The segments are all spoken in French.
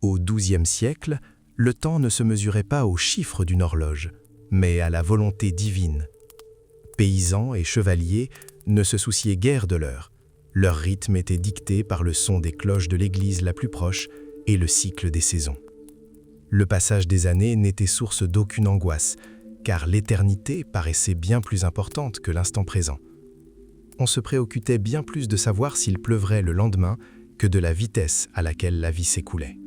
Au XIIe siècle, le temps ne se mesurait pas aux chiffres d'une horloge, mais à la volonté divine. Paysans et chevaliers ne se souciaient guère de l'heure. Leur rythme était dicté par le son des cloches de l'église la plus proche et le cycle des saisons. Le passage des années n'était source d'aucune angoisse, car l'éternité paraissait bien plus importante que l'instant présent. On se préoccupait bien plus de savoir s'il pleuvrait le lendemain que de la vitesse à laquelle la vie s'écoulait.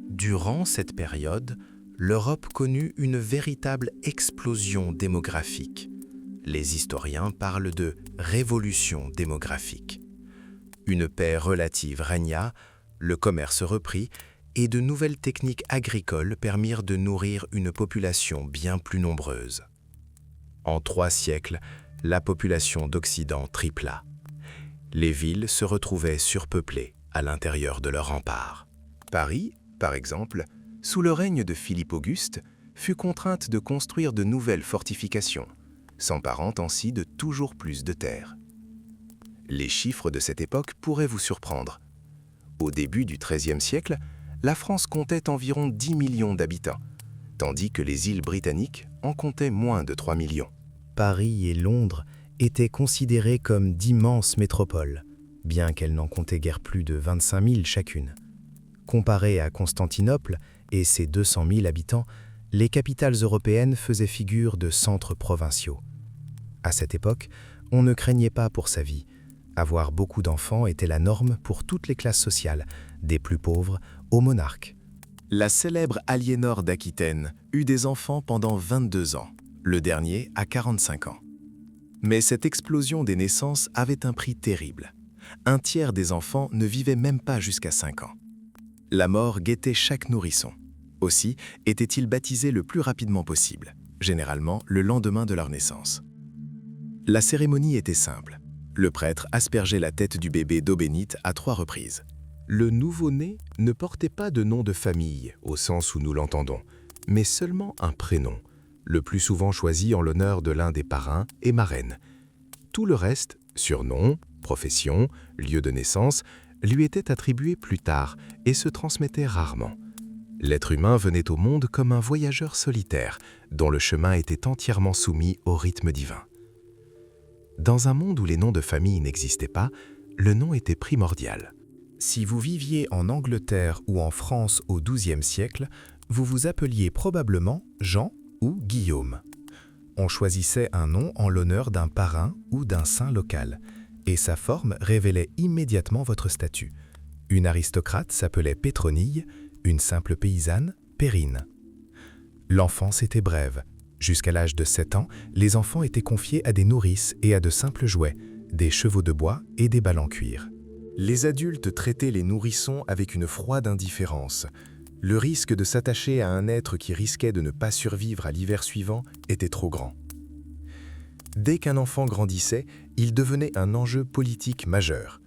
Durant cette période, l'Europe connut une véritable explosion démographique. Les historiens parlent de révolution démographique. Une paix relative régna, le commerce reprit et de nouvelles techniques agricoles permirent de nourrir une population bien plus nombreuse. En 3 siècles, la population d'Occident tripla. Les villes se retrouvaient surpeuplées à l'intérieur de leurs remparts. Paris, par exemple, sous le règne de Philippe Auguste, fut contrainte de construire de nouvelles fortifications, s'emparant ainsi de toujours plus de terres. Les chiffres de cette époque pourraient vous surprendre. Au début du XIIIe siècle, la France comptait environ 10 millions d'habitants, tandis que les îles britanniques en comptaient moins de 3 millions. Paris et Londres étaient considérées comme d'immenses métropoles, bien qu'elles n'en comptaient guère plus de 25 000 chacune. Comparées à Constantinople et ses 200 000 habitants, les capitales européennes faisaient figure de centres provinciaux. À cette époque, on ne craignait pas pour sa vie. Avoir beaucoup d'enfants était la norme pour toutes les classes sociales, des plus pauvres aux monarques. La célèbre Aliénor d'Aquitaine eut des enfants pendant 22 ans, le dernier à 45 ans. Mais cette explosion des naissances avait un prix terrible. Un tiers des enfants ne vivaient même pas jusqu'à 5 ans. La mort guettait chaque nourrisson. Aussi étaient-ils baptisés le plus rapidement possible, généralement le lendemain de leur naissance. La cérémonie était simple. Le prêtre aspergeait la tête du bébé d'eau bénite à 3 reprises. Le nouveau-né ne portait pas de nom de famille, au sens où nous l'entendons, mais seulement un prénom, le plus souvent choisi en l'honneur de l'un des parrains et marraines. Tout le reste, surnom, profession, lieu de naissance, lui était attribué plus tard et se transmettait rarement. L'être humain venait au monde comme un voyageur solitaire, dont le chemin était entièrement soumis au rythme divin. Dans un monde où les noms de famille n'existaient pas, le nom était primordial. Si vous viviez en Angleterre ou en France au XIIe siècle, vous vous appeliez probablement Jean ou Guillaume. On choisissait un nom en l'honneur d'un parrain ou d'un saint local, et sa forme révélait immédiatement votre statut. Une aristocrate s'appelait Pétronille, une simple paysanne, Périne. L'enfance était brève. Jusqu'à l'âge de 7 ans, les enfants étaient confiés à des nourrices et à de simples jouets, des chevaux de bois et des balles en cuir. Les adultes traitaient les nourrissons avec une froide indifférence. Le risque de s'attacher à un être qui risquait de ne pas survivre à l'hiver suivant était trop grand. Dès qu'un enfant grandissait, il devenait un enjeu politique majeur.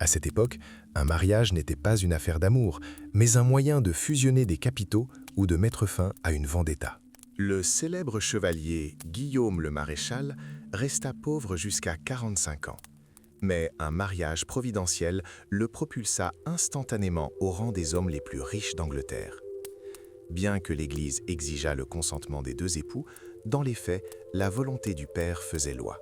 À cette époque, un mariage n'était pas une affaire d'amour, mais un moyen de fusionner des capitaux ou de mettre fin à une vendetta. Le célèbre chevalier Guillaume le Maréchal resta pauvre jusqu'à 45 ans. Mais un mariage providentiel le propulsa instantanément au rang des hommes les plus riches d'Angleterre. Bien que l'Église exigeât le consentement des 2 époux, dans les faits, la volonté du père faisait loi.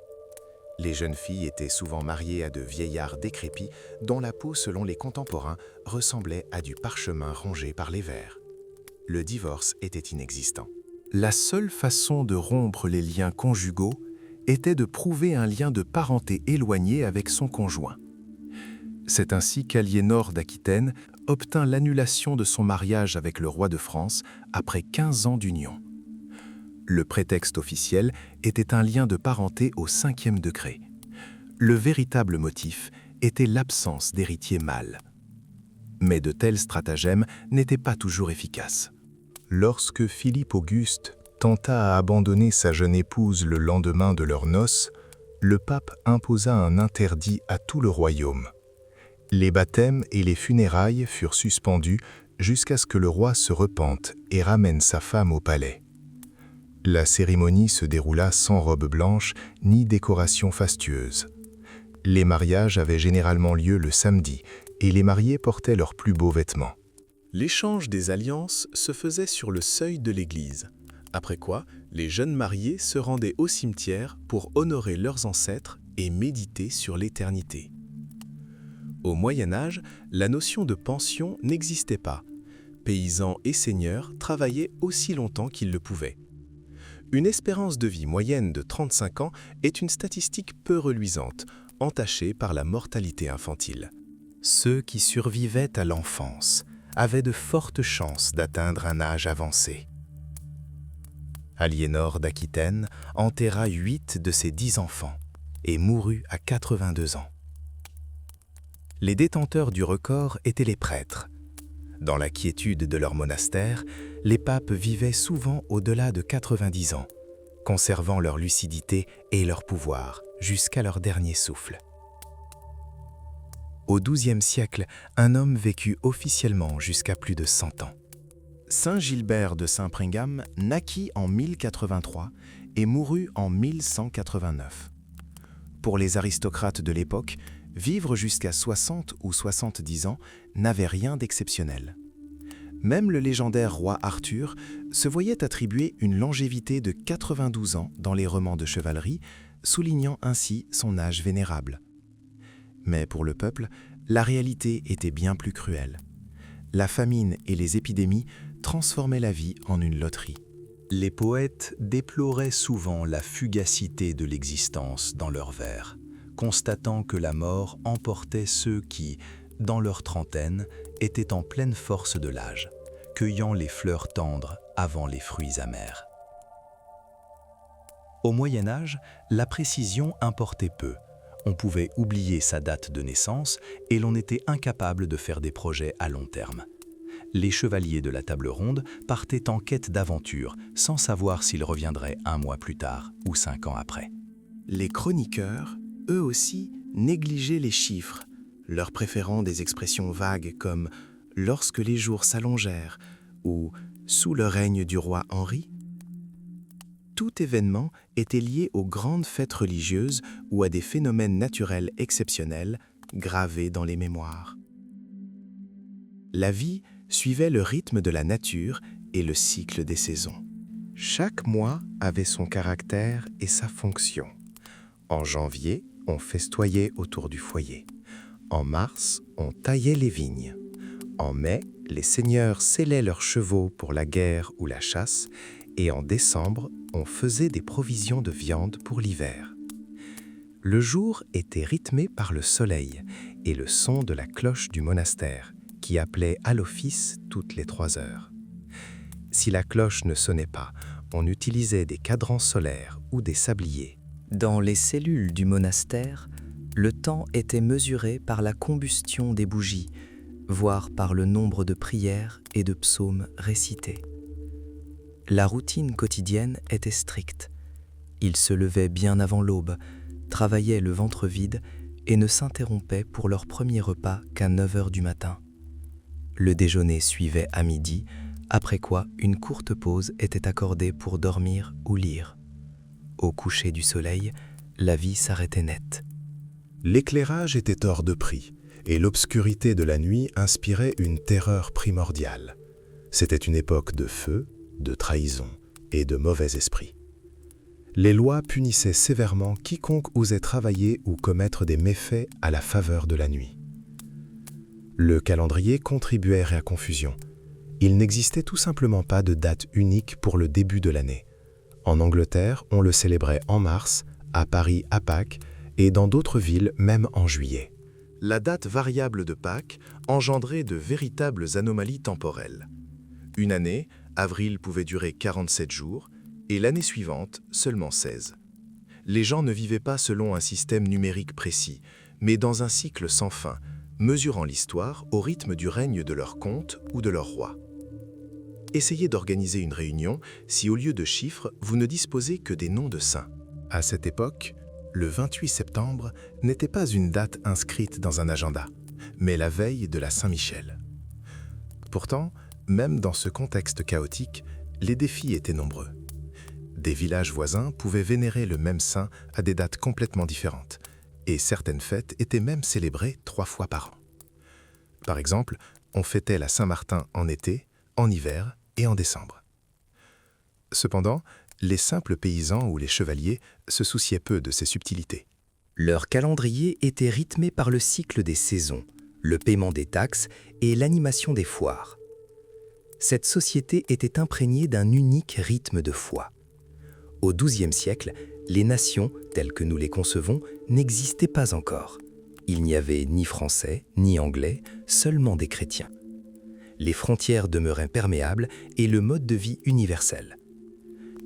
Les jeunes filles étaient souvent mariées à de vieillards décrépits dont la peau, selon les contemporains, ressemblait à du parchemin rongé par les vers. Le divorce était inexistant. La seule façon de rompre les liens conjugaux était de prouver un lien de parenté éloigné avec son conjoint. C'est ainsi qu'Aliénor d'Aquitaine obtint l'annulation de son mariage avec le roi de France après 15 ans d'union. Le prétexte officiel était un lien de parenté au 5e degré. Le véritable motif était l'absence d'héritier mâle. Mais de tels stratagèmes n'étaient pas toujours efficaces. Lorsque Philippe Auguste tenta à abandonner sa jeune épouse le lendemain de leurs noces, le pape imposa un interdit à tout le royaume. Les baptêmes et les funérailles furent suspendus jusqu'à ce que le roi se repente et ramène sa femme au palais. La cérémonie se déroula sans robe blanche ni décoration fastueuse. Les mariages avaient généralement lieu le samedi et les mariés portaient leurs plus beaux vêtements. L'échange des alliances se faisait sur le seuil de l'église, après quoi les jeunes mariés se rendaient au cimetière pour honorer leurs ancêtres et méditer sur l'éternité. Au Moyen Âge, la notion de pension n'existait pas. Paysans et seigneurs travaillaient aussi longtemps qu'ils le pouvaient. Une espérance de vie moyenne de 35 ans est une statistique peu reluisante, entachée par la mortalité infantile. Ceux qui survivaient à l'enfance avaient de fortes chances d'atteindre un âge avancé. Aliénor d'Aquitaine enterra 8 de ses 10 enfants et mourut à 82 ans. Les détenteurs du record étaient les prêtres. Dans la quiétude de leur monastère, les papes vivaient souvent au-delà de 90 ans, conservant leur lucidité et leur pouvoir jusqu'à leur dernier souffle. Au XIIe siècle, un homme vécut officiellement jusqu'à plus de 100 ans. Saint Gilbert de Saint-Pringam naquit en 1083 et mourut en 1189. Pour les aristocrates de l'époque, vivre jusqu'à 60 ou 70 ans n'avait rien d'exceptionnel. Même le légendaire roi Arthur se voyait attribuer une longévité de 92 ans dans les romans de chevalerie, soulignant ainsi son âge vénérable. Mais pour le peuple, la réalité était bien plus cruelle. La famine et les épidémies transformaient la vie en une loterie. Les poètes déploraient souvent la fugacité de l'existence dans leurs vers, constatant que la mort emportait ceux qui, dans leur trentaine, étaient en pleine force de l'âge, cueillant les fleurs tendres avant les fruits amers. Au Moyen Âge, la précision importait peu. On pouvait oublier sa date de naissance et l'on était incapable de faire des projets à long terme. Les chevaliers de la table ronde partaient en quête d'aventure, sans savoir s'ils reviendraient 1 mois plus tard ou 5 ans après. Les chroniqueurs, eux aussi, négligeaient les chiffres, leur préférant des expressions vagues comme « lorsque les jours s'allongèrent » ou « sous le règne du roi Henri ». Tout événement était lié aux grandes fêtes religieuses ou à des phénomènes naturels exceptionnels gravés dans les mémoires. La vie suivait le rythme de la nature et le cycle des saisons. Chaque mois avait son caractère et sa fonction. En janvier, on festoyait autour du foyer. En mars, on taillait les vignes. En mai, les seigneurs sellaient leurs chevaux pour la guerre ou la chasse, et en décembre, on faisait des provisions de viande pour l'hiver. Le jour était rythmé par le soleil et le son de la cloche du monastère, qui appelait à l'office toutes les 3 heures. Si la cloche ne sonnait pas, on utilisait des cadrans solaires ou des sabliers. Dans les cellules du monastère, le temps était mesuré par la combustion des bougies, voire par le nombre de prières et de psaumes récités. La routine quotidienne était stricte. Ils se levaient bien avant l'aube, travaillaient le ventre vide et ne s'interrompaient pour leur premier repas qu'à 9 heures du matin. Le déjeuner suivait à midi, après quoi une courte pause était accordée pour dormir ou lire. Au coucher du soleil, la vie s'arrêtait net. L'éclairage était hors de prix, et l'obscurité de la nuit inspirait une terreur primordiale. C'était une époque de feu, de trahison et de mauvais esprit. Les lois punissaient sévèrement quiconque osait travailler ou commettre des méfaits à la faveur de la nuit. Le calendrier contribuait à la confusion. Il n'existait tout simplement pas de date unique pour le début de l'année. En Angleterre, on le célébrait en mars, à Paris à Pâques et dans d'autres villes même en juillet. La date variable de Pâques engendrait de véritables anomalies temporelles. Une année, avril pouvait durer 47 jours et l'année suivante seulement 16. Les gens ne vivaient pas selon un système numérique précis, mais dans un cycle sans fin, mesurant l'histoire au rythme du règne de leur comte ou de leur roi. Essayez d'organiser une réunion si au lieu de chiffres, vous ne disposez que des noms de saints. À cette époque, le 28 septembre n'était pas une date inscrite dans un agenda, mais la veille de la Saint-Michel. Pourtant, même dans ce contexte chaotique, les défis étaient nombreux. Des villages voisins pouvaient vénérer le même saint à des dates complètement différentes, et certaines fêtes étaient même célébrées 3 fois par an. Par exemple, On fêtait la Saint-Martin en été, en hiver et en décembre. Cependant, les simples paysans ou les chevaliers se souciaient peu de ces subtilités. Leur calendrier était rythmé par le cycle des saisons, le paiement des taxes et l'animation des foires. Cette société était imprégnée d'un unique rythme de foi. Au XIIe siècle, les nations, telles que nous les concevons, n'existaient pas encore. Il n'y avait ni français, ni anglais, seulement des chrétiens. Les frontières demeuraient perméables et le mode de vie universel.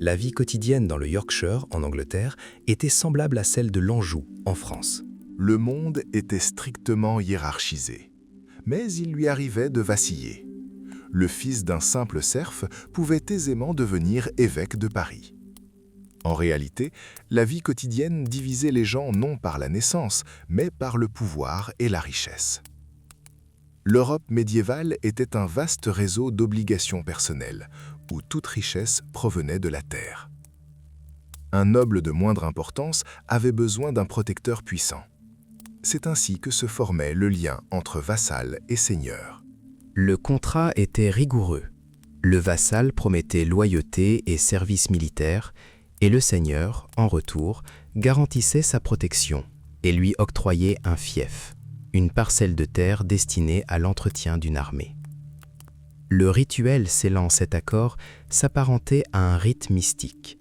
La vie quotidienne dans le Yorkshire, en Angleterre, était semblable à celle de l'Anjou, en France. Le monde était strictement hiérarchisé, mais il lui arrivait de vaciller. Le fils d'un simple serf pouvait aisément devenir évêque de Paris. En réalité, la vie quotidienne divisait les gens non par la naissance, mais par le pouvoir et la richesse. L'Europe médiévale était un vaste réseau d'obligations personnelles, où toute richesse provenait de la terre. Un noble de moindre importance avait besoin d'un protecteur puissant. C'est ainsi que se formait le lien entre vassal et seigneur. Le contrat était rigoureux. Le vassal promettait loyauté et service militaire, et le seigneur, en retour, garantissait sa protection et lui octroyait un fief, une parcelle de terre destinée à l'entretien d'une armée. Le rituel scellant cet accord s'apparentait à un rite mystique.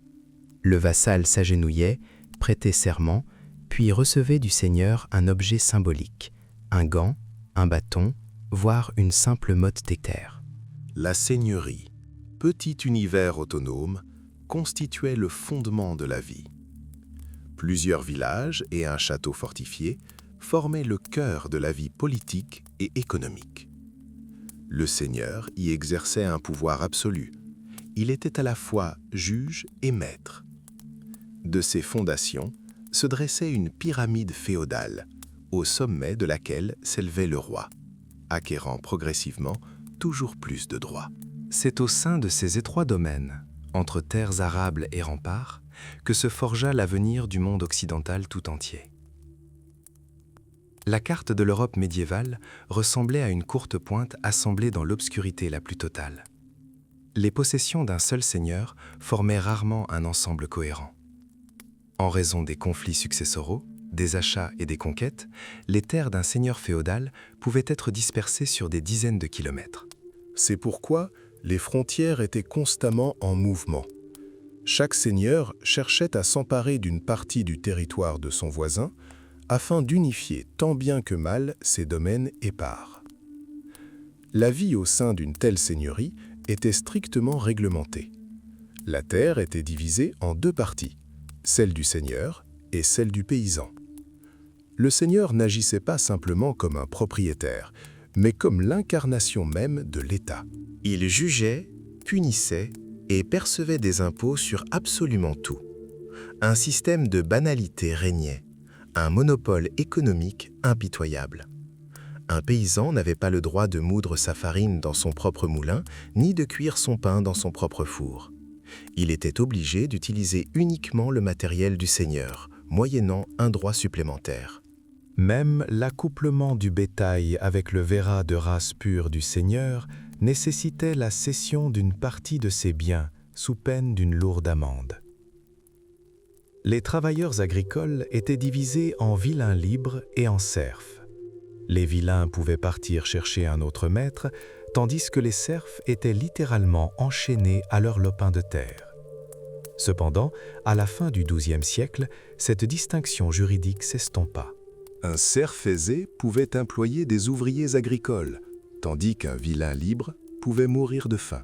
Le vassal s'agenouillait, prêtait serment, puis recevait du seigneur un objet symbolique, un gant, un bâton, voire une simple motte d'éther. La seigneurie, petit univers autonome, constituait le fondement de la vie. Plusieurs villages et un château fortifié formaient le cœur de la vie politique et économique. Le seigneur y exerçait un pouvoir absolu. Il était à la fois juge et maître. De ses fondations se dressait une pyramide féodale, au sommet de laquelle s'élevait le roi, acquérant progressivement toujours plus de droits. C'est au sein de ces étroits domaines, entre terres arables et remparts, que se forgea l'avenir du monde occidental tout entier. La carte de l'Europe médiévale ressemblait à une courte pointe assemblée dans l'obscurité la plus totale. Les possessions d'un seul seigneur formaient rarement un ensemble cohérent. En raison des conflits successoraux, des achats et des conquêtes, les terres d'un seigneur féodal pouvaient être dispersées sur des dizaines de kilomètres. C'est pourquoi les frontières étaient constamment en mouvement. Chaque seigneur cherchait à s'emparer d'une partie du territoire de son voisin afin d'unifier tant bien que mal ses domaines épars. La vie au sein d'une telle seigneurie était strictement réglementée. La terre était divisée en deux parties, celle du seigneur et celle du paysan. Le seigneur n'agissait pas simplement comme un propriétaire, mais comme l'incarnation même de l'État. Il jugeait, punissait et percevait des impôts sur absolument tout. Un système de banalité régnait, un monopole économique impitoyable. Un paysan n'avait pas le droit de moudre sa farine dans son propre moulin, ni de cuire son pain dans son propre four. Il était obligé d'utiliser uniquement le matériel du seigneur, moyennant un droit supplémentaire. Même l'accouplement du bétail avec le verra de race pure du seigneur nécessitait la cession d'une partie de ses biens sous peine d'une lourde amende. Les travailleurs agricoles étaient divisés en vilains libres et en serfs. Les vilains pouvaient partir chercher un autre maître, tandis que les serfs étaient littéralement enchaînés à leur lopin de terre. Cependant, à la fin du XIIe siècle, cette distinction juridique s'estompa. Un serf aisé pouvait employer des ouvriers agricoles, tandis qu'un vilain libre pouvait mourir de faim.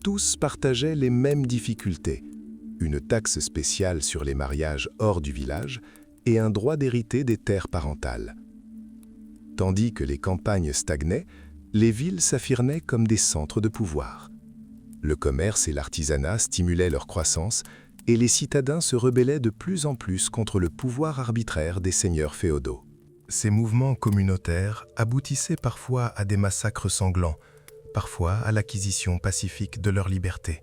Tous partageaient les mêmes difficultés, une taxe spéciale sur les mariages hors du village et un droit d'hériter des terres parentales. Tandis que les campagnes stagnaient, les villes s'affirmaient comme des centres de pouvoir. Le commerce et l'artisanat stimulaient leur croissance et les citadins se rebellaient de plus en plus contre le pouvoir arbitraire des seigneurs féodaux. Ces mouvements communautaires aboutissaient parfois à des massacres sanglants, parfois à l'acquisition pacifique de leur liberté.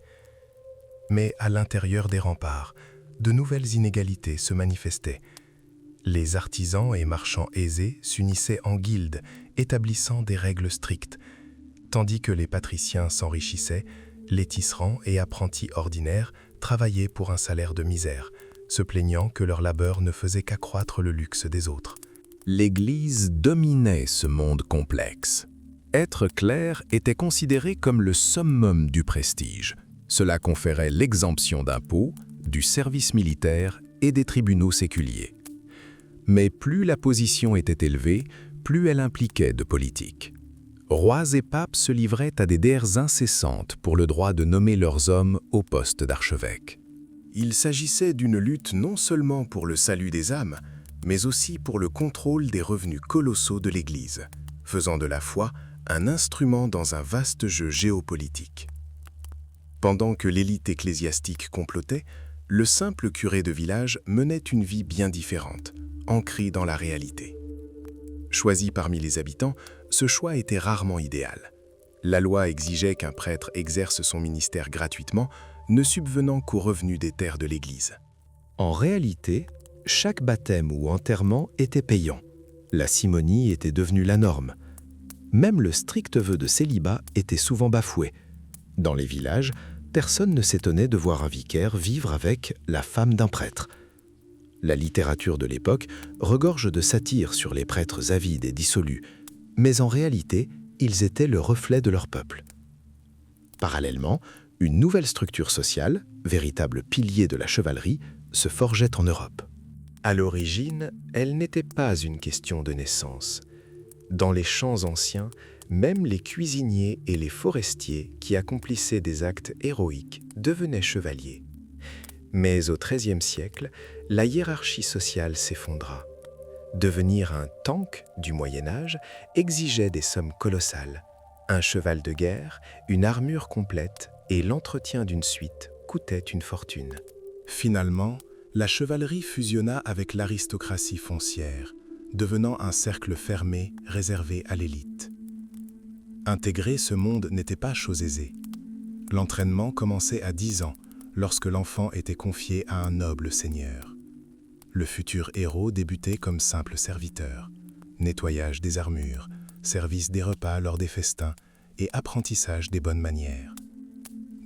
Mais à l'intérieur des remparts, de nouvelles inégalités se manifestaient. Les artisans et marchands aisés s'unissaient en guildes, établissant des règles strictes, tandis que les patriciens s'enrichissaient, les tisserands et apprentis ordinaires travaillaient pour un salaire de misère, se plaignant que leur labeur ne faisait qu'accroître le luxe des autres. L'Église dominait ce monde complexe. Être clerc était considéré comme le summum du prestige. Cela conférait l'exemption d'impôts, du service militaire et des tribunaux séculiers. Mais plus la position était élevée, plus elle impliquait de politique. Rois et papes se livraient à des guerres incessantes pour le droit de nommer leurs hommes au poste d'archevêque. Il s'agissait d'une lutte non seulement pour le salut des âmes, mais aussi pour le contrôle des revenus colossaux de l'Église, faisant de la foi un instrument dans un vaste jeu géopolitique. Pendant que l'élite ecclésiastique complotait, le simple curé de village menait une vie bien différente, ancrée dans la réalité. Choisi parmi les habitants, ce choix était rarement idéal. La loi exigeait qu'un prêtre exerce son ministère gratuitement, ne subvenant qu'aux revenus des terres de l'Église. En réalité, chaque baptême ou enterrement était payant. La simonie était devenue la norme. Même le strict vœu de célibat était souvent bafoué. Dans les villages, personne ne s'étonnait de voir un vicaire vivre avec la femme d'un prêtre. La littérature de l'époque regorge de satires sur les prêtres avides et dissolus, mais en réalité, ils étaient le reflet de leur peuple. Parallèlement, une nouvelle structure sociale, véritable pilier de la chevalerie, se forgeait en Europe. À l'origine, elle n'était pas une question de naissance. Dans les champs anciens, même les cuisiniers et les forestiers qui accomplissaient des actes héroïques devenaient chevaliers. Mais au XIIIe siècle, la hiérarchie sociale s'effondra. Devenir un tank du Moyen-Âge exigeait des sommes colossales. Un cheval de guerre, une armure complète et l'entretien d'une suite coûtaient une fortune. Finalement, la chevalerie fusionna avec l'aristocratie foncière, devenant un cercle fermé réservé à l'élite. Intégrer ce monde n'était pas chose aisée. L'entraînement commençait à 10 ans, lorsque l'enfant était confié à un noble seigneur. Le futur héros débutait comme simple serviteur, nettoyage des armures, service des repas lors des festins et apprentissage des bonnes manières.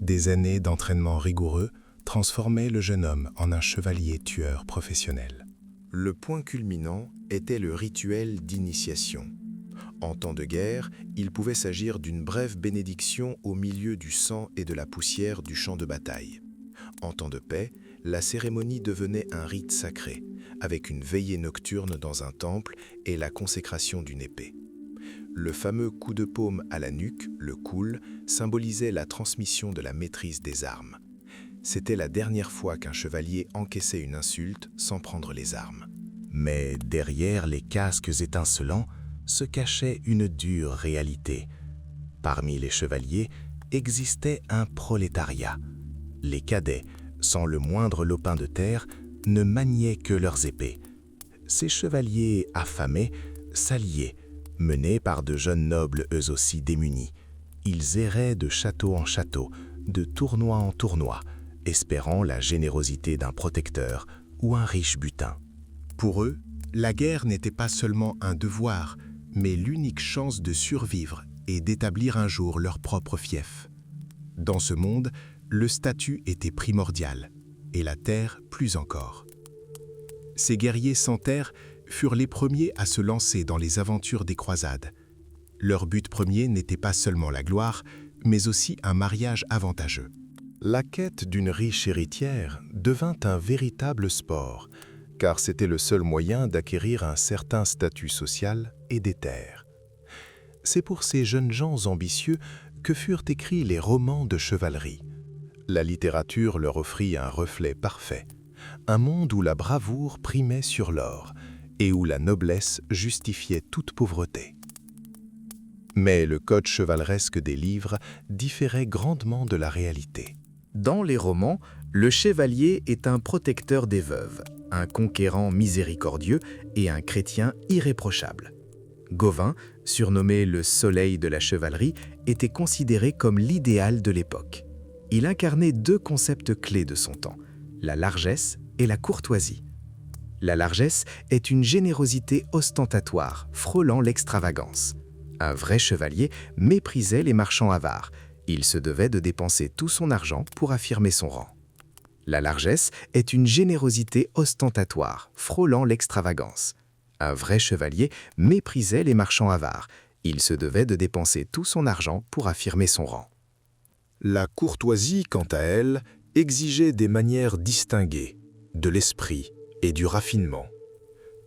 Des années d'entraînement rigoureux transformaient le jeune homme en un chevalier tueur professionnel. Le point culminant était le rituel d'initiation. En temps de guerre, il pouvait s'agir d'une brève bénédiction au milieu du sang et de la poussière du champ de bataille. En temps de paix, la cérémonie devenait un rite sacré, avec une veillée nocturne dans un temple et la consécration d'une épée. Le fameux coup de paume à la nuque, le koul, symbolisait la transmission de la maîtrise des armes. C'était la dernière fois qu'un chevalier encaissait une insulte sans prendre les armes. Mais derrière les casques étincelants se cachait une dure réalité. Parmi les chevaliers existait un prolétariat. Les cadets, sans le moindre lopin de terre, ne maniaient que leurs épées. Ces chevaliers affamés s'alliaient, menés par de jeunes nobles eux aussi démunis. Ils erraient de château en château, de tournoi en tournoi, espérant la générosité d'un protecteur ou un riche butin. Pour eux, la guerre n'était pas seulement un devoir, mais l'unique chance de survivre et d'établir un jour leur propre fief. Dans ce monde, le statut était primordial, et la terre plus encore. Ces guerriers sans terre furent les premiers à se lancer dans les aventures des croisades. Leur but premier n'était pas seulement la gloire, mais aussi un mariage avantageux. La quête d'une riche héritière devint un véritable sport, car c'était le seul moyen d'acquérir un certain statut social et des terres. C'est pour ces jeunes gens ambitieux que furent écrits les romans de chevalerie. La littérature leur offrit un reflet parfait, un monde où la bravoure primait sur l'or et où la noblesse justifiait toute pauvreté. Mais le code chevaleresque des livres différait grandement de la réalité. Dans les romans, le chevalier est un protecteur des veuves, un conquérant miséricordieux et un chrétien irréprochable. Gauvin, surnommé le soleil de la chevalerie, était considéré comme l'idéal de l'époque. Il incarnait deux concepts clés de son temps, la largesse et la courtoisie. La largesse est une générosité ostentatoire, frôlant l'extravagance. Un vrai chevalier méprisait les marchands avares. Il se devait de dépenser tout son argent pour affirmer son rang. La largesse est une générosité ostentatoire, frôlant l'extravagance. Un vrai chevalier méprisait les marchands avares. Il se devait de dépenser tout son argent pour affirmer son rang. La courtoisie, quant à elle, exigeait des manières distinguées, de l'esprit et du raffinement.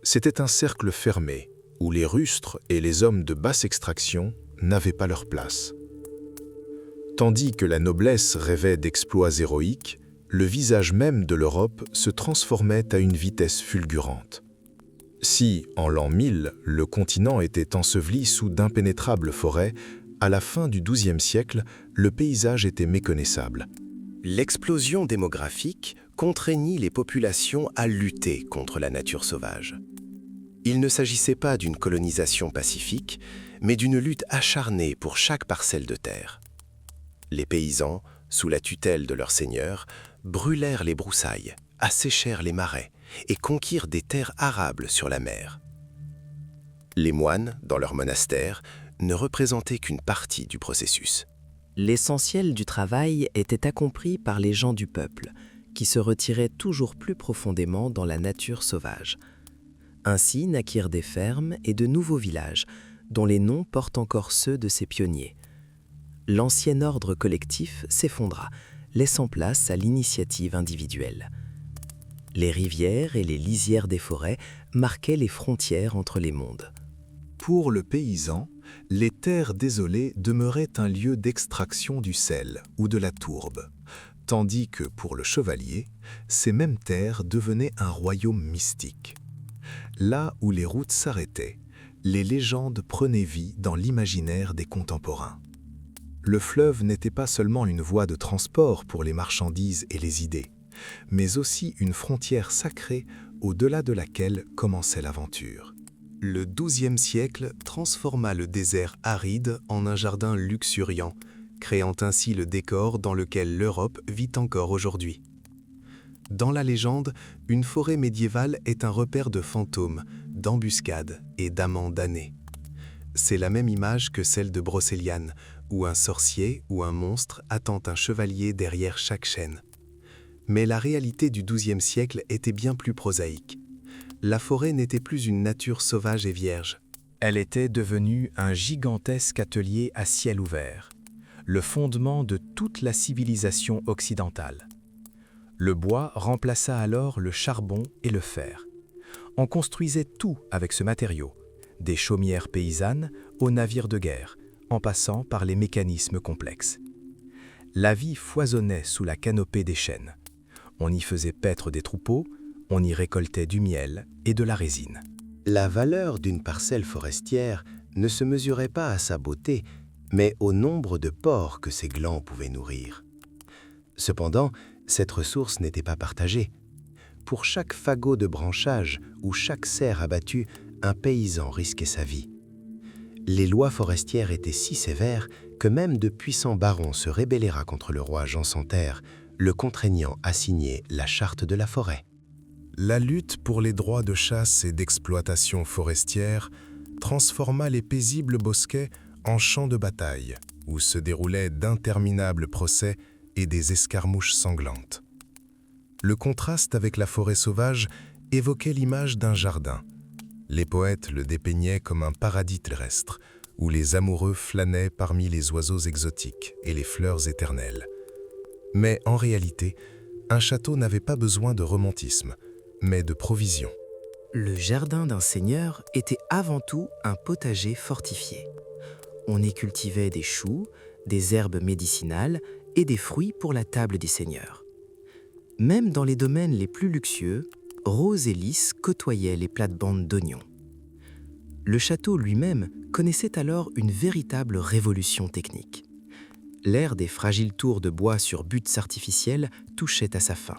C'était un cercle fermé, où les rustres et les hommes de basse extraction n'avaient pas leur place. Tandis que la noblesse rêvait d'exploits héroïques, le visage même de l'Europe se transformait à une vitesse fulgurante. Si, en l'an 1000, le continent était enseveli sous d'impénétrables forêts, à la fin du XIIe siècle, le paysage était méconnaissable. L'explosion démographique contraignit les populations à lutter contre la nature sauvage. Il ne s'agissait pas d'une colonisation pacifique, mais d'une lutte acharnée pour chaque parcelle de terre. Les paysans, sous la tutelle de leurs seigneurs, brûlèrent les broussailles, asséchèrent les marais et conquirent des terres arables sur la mer. Les moines, dans leurs monastères, ne représentaient qu'une partie du processus. L'essentiel du travail était accompli par les gens du peuple, qui se retiraient toujours plus profondément dans la nature sauvage. Ainsi naquirent des fermes et de nouveaux villages, dont les noms portent encore ceux de ces pionniers. L'ancien ordre collectif s'effondra, laissant place à l'initiative individuelle. Les rivières et les lisières des forêts marquaient les frontières entre les mondes. Pour le paysan, les terres désolées demeuraient un lieu d'extraction du sel ou de la tourbe, tandis que pour le chevalier, ces mêmes terres devenaient un royaume mystique. Là où les routes s'arrêtaient, les légendes prenaient vie dans l'imaginaire des contemporains. Le fleuve n'était pas seulement une voie de transport pour les marchandises et les idées, mais aussi une frontière sacrée au-delà de laquelle commençait l'aventure. Le XIIe siècle transforma le désert aride en un jardin luxuriant, créant ainsi le décor dans lequel l'Europe vit encore aujourd'hui. Dans la légende, une forêt médiévale est un repère de fantômes, d'embuscades et d'amants damnés. C'est la même image que celle de Brocéliande, où un sorcier ou un monstre attend un chevalier derrière chaque chêne. Mais la réalité du XIIe siècle était bien plus prosaïque. La forêt n'était plus une nature sauvage et vierge. Elle était devenue un gigantesque atelier à ciel ouvert, le fondement de toute la civilisation occidentale. Le bois remplaça alors le charbon et le fer. On construisait tout avec ce matériau, des chaumières paysannes aux navires de guerre, en passant par les mécanismes complexes. La vie foisonnait sous la canopée des chênes. On y faisait paître des troupeaux, on y récoltait du miel et de la résine. La valeur d'une parcelle forestière ne se mesurait pas à sa beauté, mais au nombre de porcs que ses glands pouvaient nourrir. Cependant, cette ressource n'était pas partagée. Pour chaque fagot de branchage ou chaque serre abattue, un paysan risquait sa vie. Les lois forestières étaient si sévères que même de puissants barons se rébellèrent contre le roi Jean sans Terre, le contraignant à signer la charte de la forêt. La lutte pour les droits de chasse et d'exploitation forestière transforma les paisibles bosquets en champs de bataille, où se déroulaient d'interminables procès et des escarmouches sanglantes. Le contraste avec la forêt sauvage évoquait l'image d'un jardin. Les poètes le dépeignaient comme un paradis terrestre, où les amoureux flânaient parmi les oiseaux exotiques et les fleurs éternelles. Mais en réalité, un château n'avait pas besoin de romantisme, mais de provisions. Le jardin d'un seigneur était avant tout un potager fortifié. On y cultivait des choux, des herbes médicinales et des fruits pour la table des seigneurs. Même dans les domaines les plus luxueux, Rose et Lys côtoyaient les plates-bandes d'oignons. Le château lui-même connaissait alors une véritable révolution technique. L'ère des fragiles tours de bois sur buttes artificielles touchait à sa fin.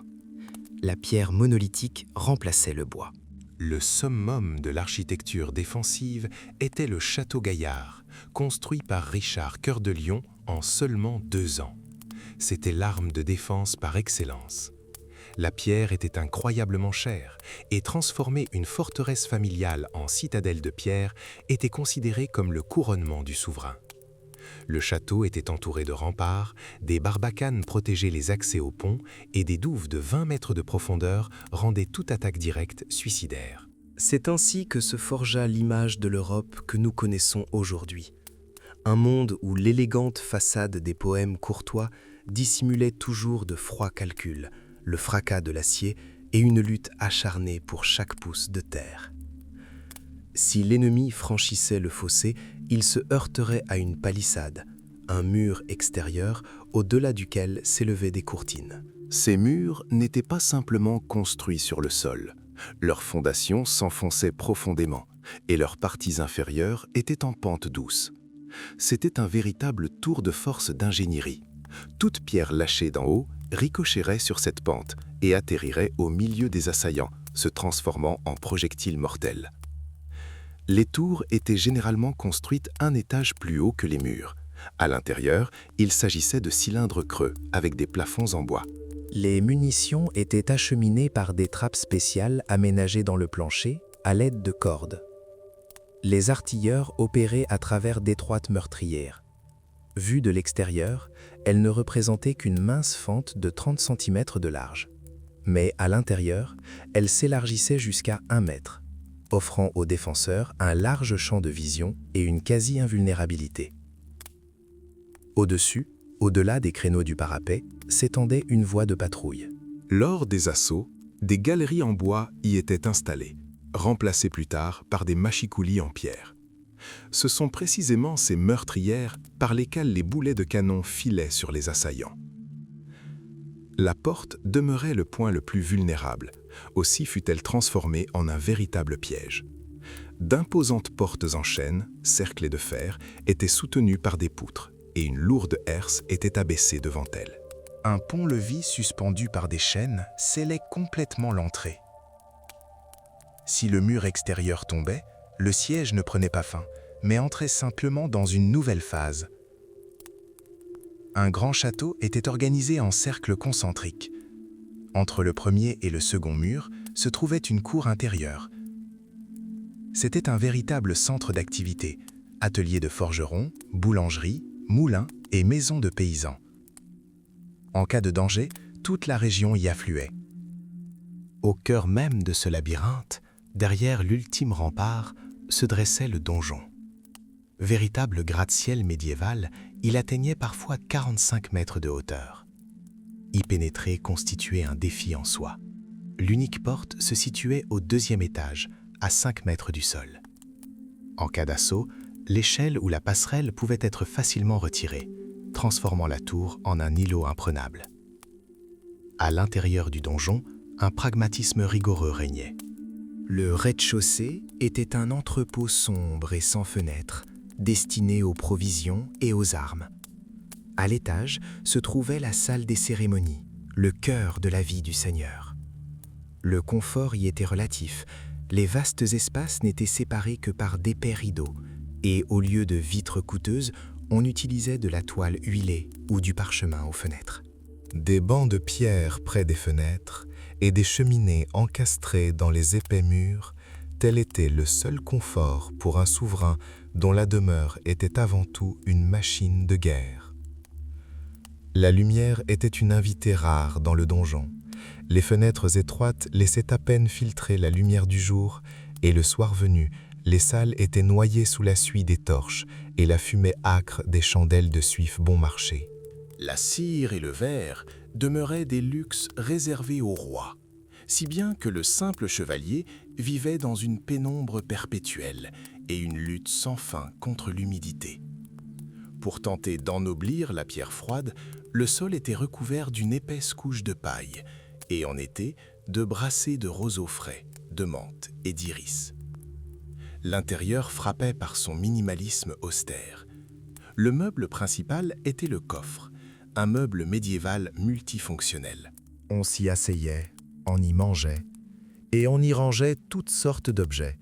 La pierre monolithique remplaçait le bois. Le summum de l'architecture défensive était le château Gaillard, construit par Richard Cœur de Lion en seulement 2 ans. C'était l'arme de défense par excellence. La pierre était incroyablement chère et transformer une forteresse familiale en citadelle de pierre était considéré comme le couronnement du souverain. Le château était entouré de remparts, des barbacanes protégeaient les accès au pont et des douves de 20 mètres de profondeur rendaient toute attaque directe suicidaire. C'est ainsi que se forgea l'image de l'Europe que nous connaissons aujourd'hui. Un monde où l'élégante façade des poèmes courtois dissimulait toujours de froids calculs, le fracas de l'acier et une lutte acharnée pour chaque pouce de terre. Si l'ennemi franchissait le fossé, il se heurterait à une palissade, un mur extérieur au-delà duquel s'élevaient des courtines. Ces murs n'étaient pas simplement construits sur le sol. Leurs fondations s'enfonçaient profondément et leurs parties inférieures étaient en pente douce. C'était un véritable tour de force d'ingénierie. Toute pierre lâchée d'en haut ricocherait sur cette pente et atterrirait au milieu des assaillants, se transformant en projectiles mortels. Les tours étaient généralement construites un étage plus haut que les murs. À l'intérieur, il s'agissait de cylindres creux avec des plafonds en bois. Les munitions étaient acheminées par des trappes spéciales aménagées dans le plancher à l'aide de cordes. Les artilleurs opéraient à travers d'étroites meurtrières. Vues de l'extérieur, elles ne représentaient qu'une mince fente de 30 cm de large. Mais à l'intérieur, elles s'élargissaient jusqu'à 1 mètre, offrant aux défenseurs un large champ de vision et une quasi-invulnérabilité. Au-dessus, au-delà des créneaux du parapet, s'étendait une voie de patrouille. Lors des assauts, des galeries en bois y étaient installées, remplacées plus tard par des machicoulis en pierre. Ce sont précisément ces meurtrières par lesquelles les boulets de canon filaient sur les assaillants. La porte demeurait le point le plus vulnérable, aussi fut-elle transformée en un véritable piège. D'imposantes portes en chêne, cerclées de fer, étaient soutenues par des poutres, et une lourde herse était abaissée devant elle. Un pont-levis suspendu par des chaînes scellait complètement l'entrée. Si le mur extérieur tombait, le siège ne prenait pas fin, mais entrait simplement dans une nouvelle phase. Un grand château était organisé en cercle concentrique. Entre le premier et le second mur se trouvait une cour intérieure. C'était un véritable centre d'activité, atelier de forgerons, boulangerie, moulins et maisons de paysans. En cas de danger, toute la région y affluait. Au cœur même de ce labyrinthe, derrière l'ultime rempart, se dressait le donjon. Véritable gratte-ciel médiéval, il atteignait parfois 45 mètres de hauteur. Y pénétrer constituait un défi en soi. L'unique porte se situait au 2e étage, à 5 mètres du sol. En cas d'assaut, l'échelle ou la passerelle pouvait être facilement retirée, transformant la tour en un îlot imprenable. À l'intérieur du donjon, un pragmatisme rigoureux régnait. Le rez-de-chaussée était un entrepôt sombre et sans fenêtres, destiné aux provisions et aux armes. À l'étage se trouvait la salle des cérémonies, le cœur de la vie du seigneur. Le confort y était relatif, les vastes espaces n'étaient séparés que par d'épais rideaux, et au lieu de vitres coûteuses, on utilisait de la toile huilée ou du parchemin aux fenêtres. Des bancs de pierre près des fenêtres et des cheminées encastrées dans les épais murs, tel était le seul confort pour un souverain dont la demeure était avant tout une machine de guerre. La lumière était une invitée rare dans le donjon. Les fenêtres étroites laissaient à peine filtrer la lumière du jour, et le soir venu, les salles étaient noyées sous la suie des torches et la fumée âcre des chandelles de suif bon marché. La cire et le verre demeuraient des luxes réservés au roi, si bien que le simple chevalier vivait dans une pénombre perpétuelle et une lutte sans fin contre l'humidité. Pour tenter d'ennoblir la pierre froide, le sol était recouvert d'une épaisse couche de paille et en été, de brassées de roseaux frais, de menthe et d'iris. L'intérieur frappait par son minimalisme austère. Le meuble principal était le coffre, un meuble médiéval multifonctionnel. On s'y asseyait, on y mangeait, et on y rangeait toutes sortes d'objets,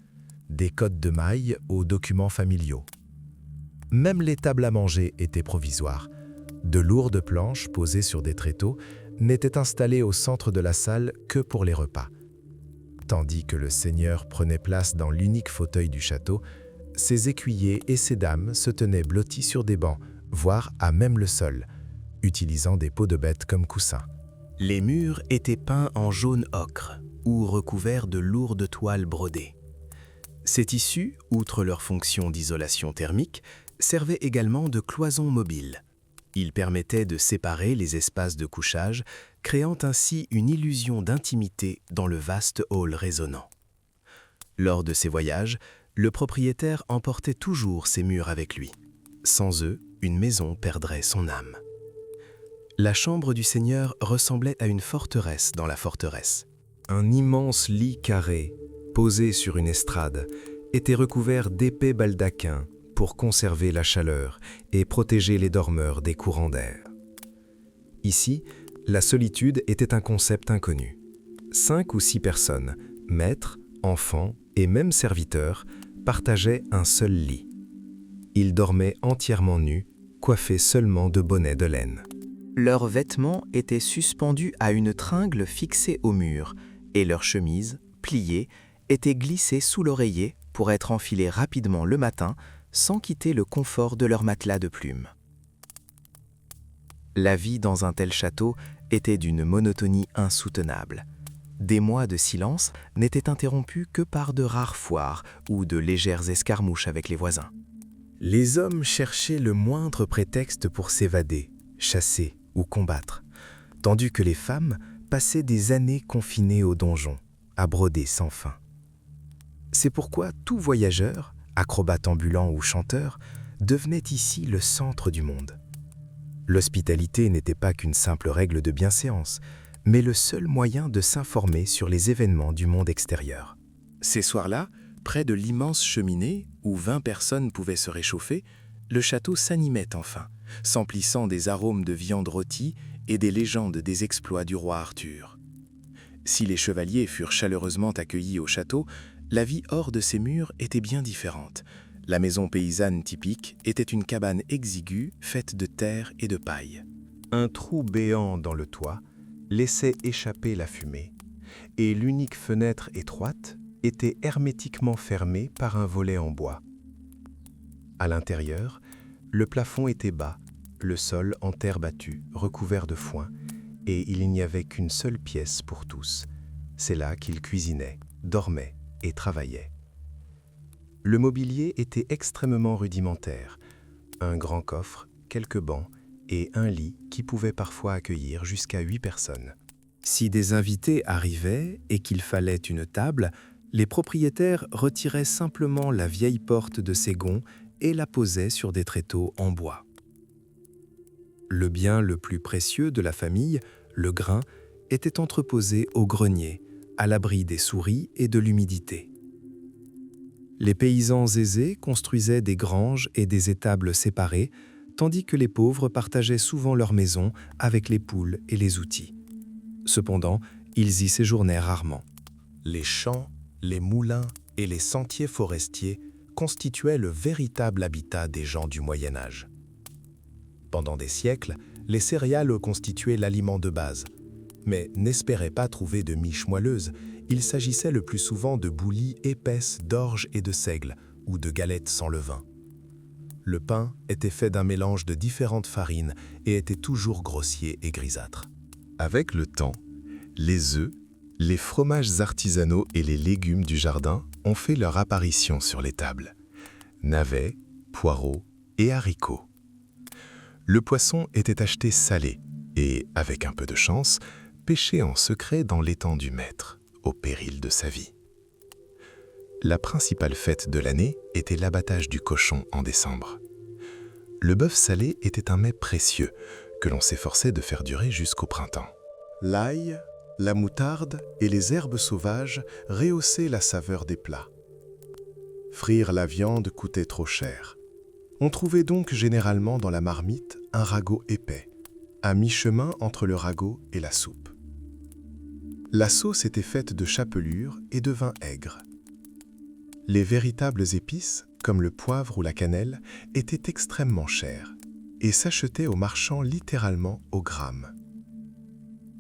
des cottes de mailles aux documents familiaux. Même les tables à manger étaient provisoires. De lourdes planches posées sur des tréteaux n'était installé au centre de la salle que pour les repas. Tandis que le seigneur prenait place dans l'unique fauteuil du château, ses écuyers et ses dames se tenaient blottis sur des bancs, voire à même le sol, utilisant des peaux de bête comme coussins. Les murs étaient peints en jaune ocre ou recouverts de lourdes toiles brodées. Ces tissus, outre leur fonction d'isolation thermique, servaient également de cloisons mobiles. Ils permettaient de séparer les espaces de couchage, créant ainsi une illusion d'intimité dans le vaste hall résonnant. Lors de ses voyages, le propriétaire emportait toujours ses murs avec lui. Sans eux, une maison perdrait son âme. La chambre du seigneur ressemblait à une forteresse dans la forteresse. Un immense lit carré, posé sur une estrade, était recouvert d'épais baldaquins pour conserver la chaleur et protéger les dormeurs des courants d'air. Ici, la solitude était un concept inconnu. 5 ou 6 personnes, maîtres, enfants et même serviteurs, partageaient un seul lit. Ils dormaient entièrement nus, coiffés seulement de bonnets de laine. Leurs vêtements étaient suspendus à une tringle fixée au mur et leurs chemises, pliées, étaient glissées sous l'oreiller pour être enfilées rapidement le matin sans quitter le confort de leur matelas de plumes. La vie dans un tel château était d'une monotonie insoutenable. Des mois de silence n'étaient interrompus que par de rares foires ou de légères escarmouches avec les voisins. Les hommes cherchaient le moindre prétexte pour s'évader, chasser ou combattre, tandis que les femmes passaient des années confinées au donjon, à broder sans fin. C'est pourquoi tout voyageur, acrobate ambulant ou chanteur, devenait ici le centre du monde. L'hospitalité n'était pas qu'une simple règle de bienséance, mais le seul moyen de s'informer sur les événements du monde extérieur. Ces soirs-là, près de l'immense cheminée où 20 personnes pouvaient se réchauffer, le château s'animait enfin, s'emplissant des arômes de viande rôtie et des légendes des exploits du roi Arthur. Si les chevaliers furent chaleureusement accueillis au château, la vie hors de ses murs était bien différente. La maison paysanne typique était une cabane exiguë faite de terre et de paille. Un trou béant dans le toit laissait échapper la fumée, et l'unique fenêtre étroite était hermétiquement fermée par un volet en bois. À l'intérieur, le plafond était bas, le sol en terre battue, recouvert de foin, et il n'y avait qu'une seule pièce pour tous. C'est là qu'ils cuisinaient, dormaient et travaillaient. Le mobilier était extrêmement rudimentaire. Un grand coffre, quelques bancs et un lit qui pouvait parfois accueillir jusqu'à 8 personnes. Si des invités arrivaient et qu'il fallait une table, les propriétaires retiraient simplement la vieille porte de ses gonds et la posaient sur des tréteaux en bois. Le bien le plus précieux de la famille, le grain, était entreposé au grenier, à l'abri des souris et de l'humidité. Les paysans aisés construisaient des granges et des étables séparées, tandis que les pauvres partageaient souvent leur maison avec les poules et les outils. Cependant, ils y séjournaient rarement. Les champs, les moulins et les sentiers forestiers constituaient le véritable habitat des gens du Moyen Âge. Pendant des siècles, les céréales constituaient l'aliment de base. Mais n'espérez pas trouver de miches moelleuses, il s'agissait le plus souvent de bouillies épaisses d'orge et de seigle, ou de galettes sans levain. Le pain était fait d'un mélange de différentes farines et était toujours grossier et grisâtre. Avec le temps, les œufs, les fromages artisanaux et les légumes du jardin ont fait leur apparition sur les tables. Navets, poireaux et haricots. Le poisson était acheté salé et, avec un peu de chance, pêché en secret dans l'étang du maître, au péril de sa vie. La principale fête de l'année était l'abattage du cochon en décembre. Le bœuf salé était un mets précieux que l'on s'efforçait de faire durer jusqu'au printemps. L'ail, la moutarde et les herbes sauvages rehaussaient la saveur des plats. Frire la viande coûtait trop cher. On trouvait donc généralement dans la marmite un ragot épais, à mi-chemin entre le ragot et la soupe. La sauce était faite de chapelure et de vin aigre. Les véritables épices, comme le poivre ou la cannelle, étaient extrêmement chères et s'achetaient aux marchands littéralement au gramme.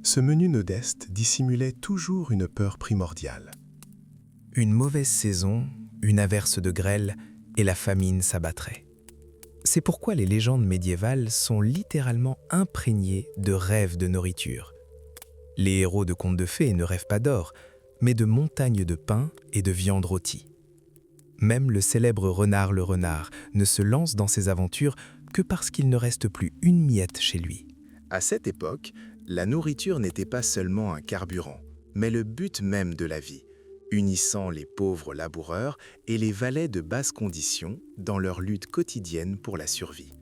Ce menu modeste dissimulait toujours une peur primordiale. Une mauvaise saison, une averse de grêle et la famine s'abattrait. C'est pourquoi les légendes médiévales sont littéralement imprégnées de rêves de nourriture. Les héros de contes de fées ne rêvent pas d'or, mais de montagnes de pain et de viande rôtie. Même le célèbre Renard le Renard ne se lance dans ses aventures que parce qu'il ne reste plus une miette chez lui. À cette époque, la nourriture n'était pas seulement un carburant, mais le but même de la vie, unissant les pauvres laboureurs et les valets de basse condition dans leur lutte quotidienne pour la survie.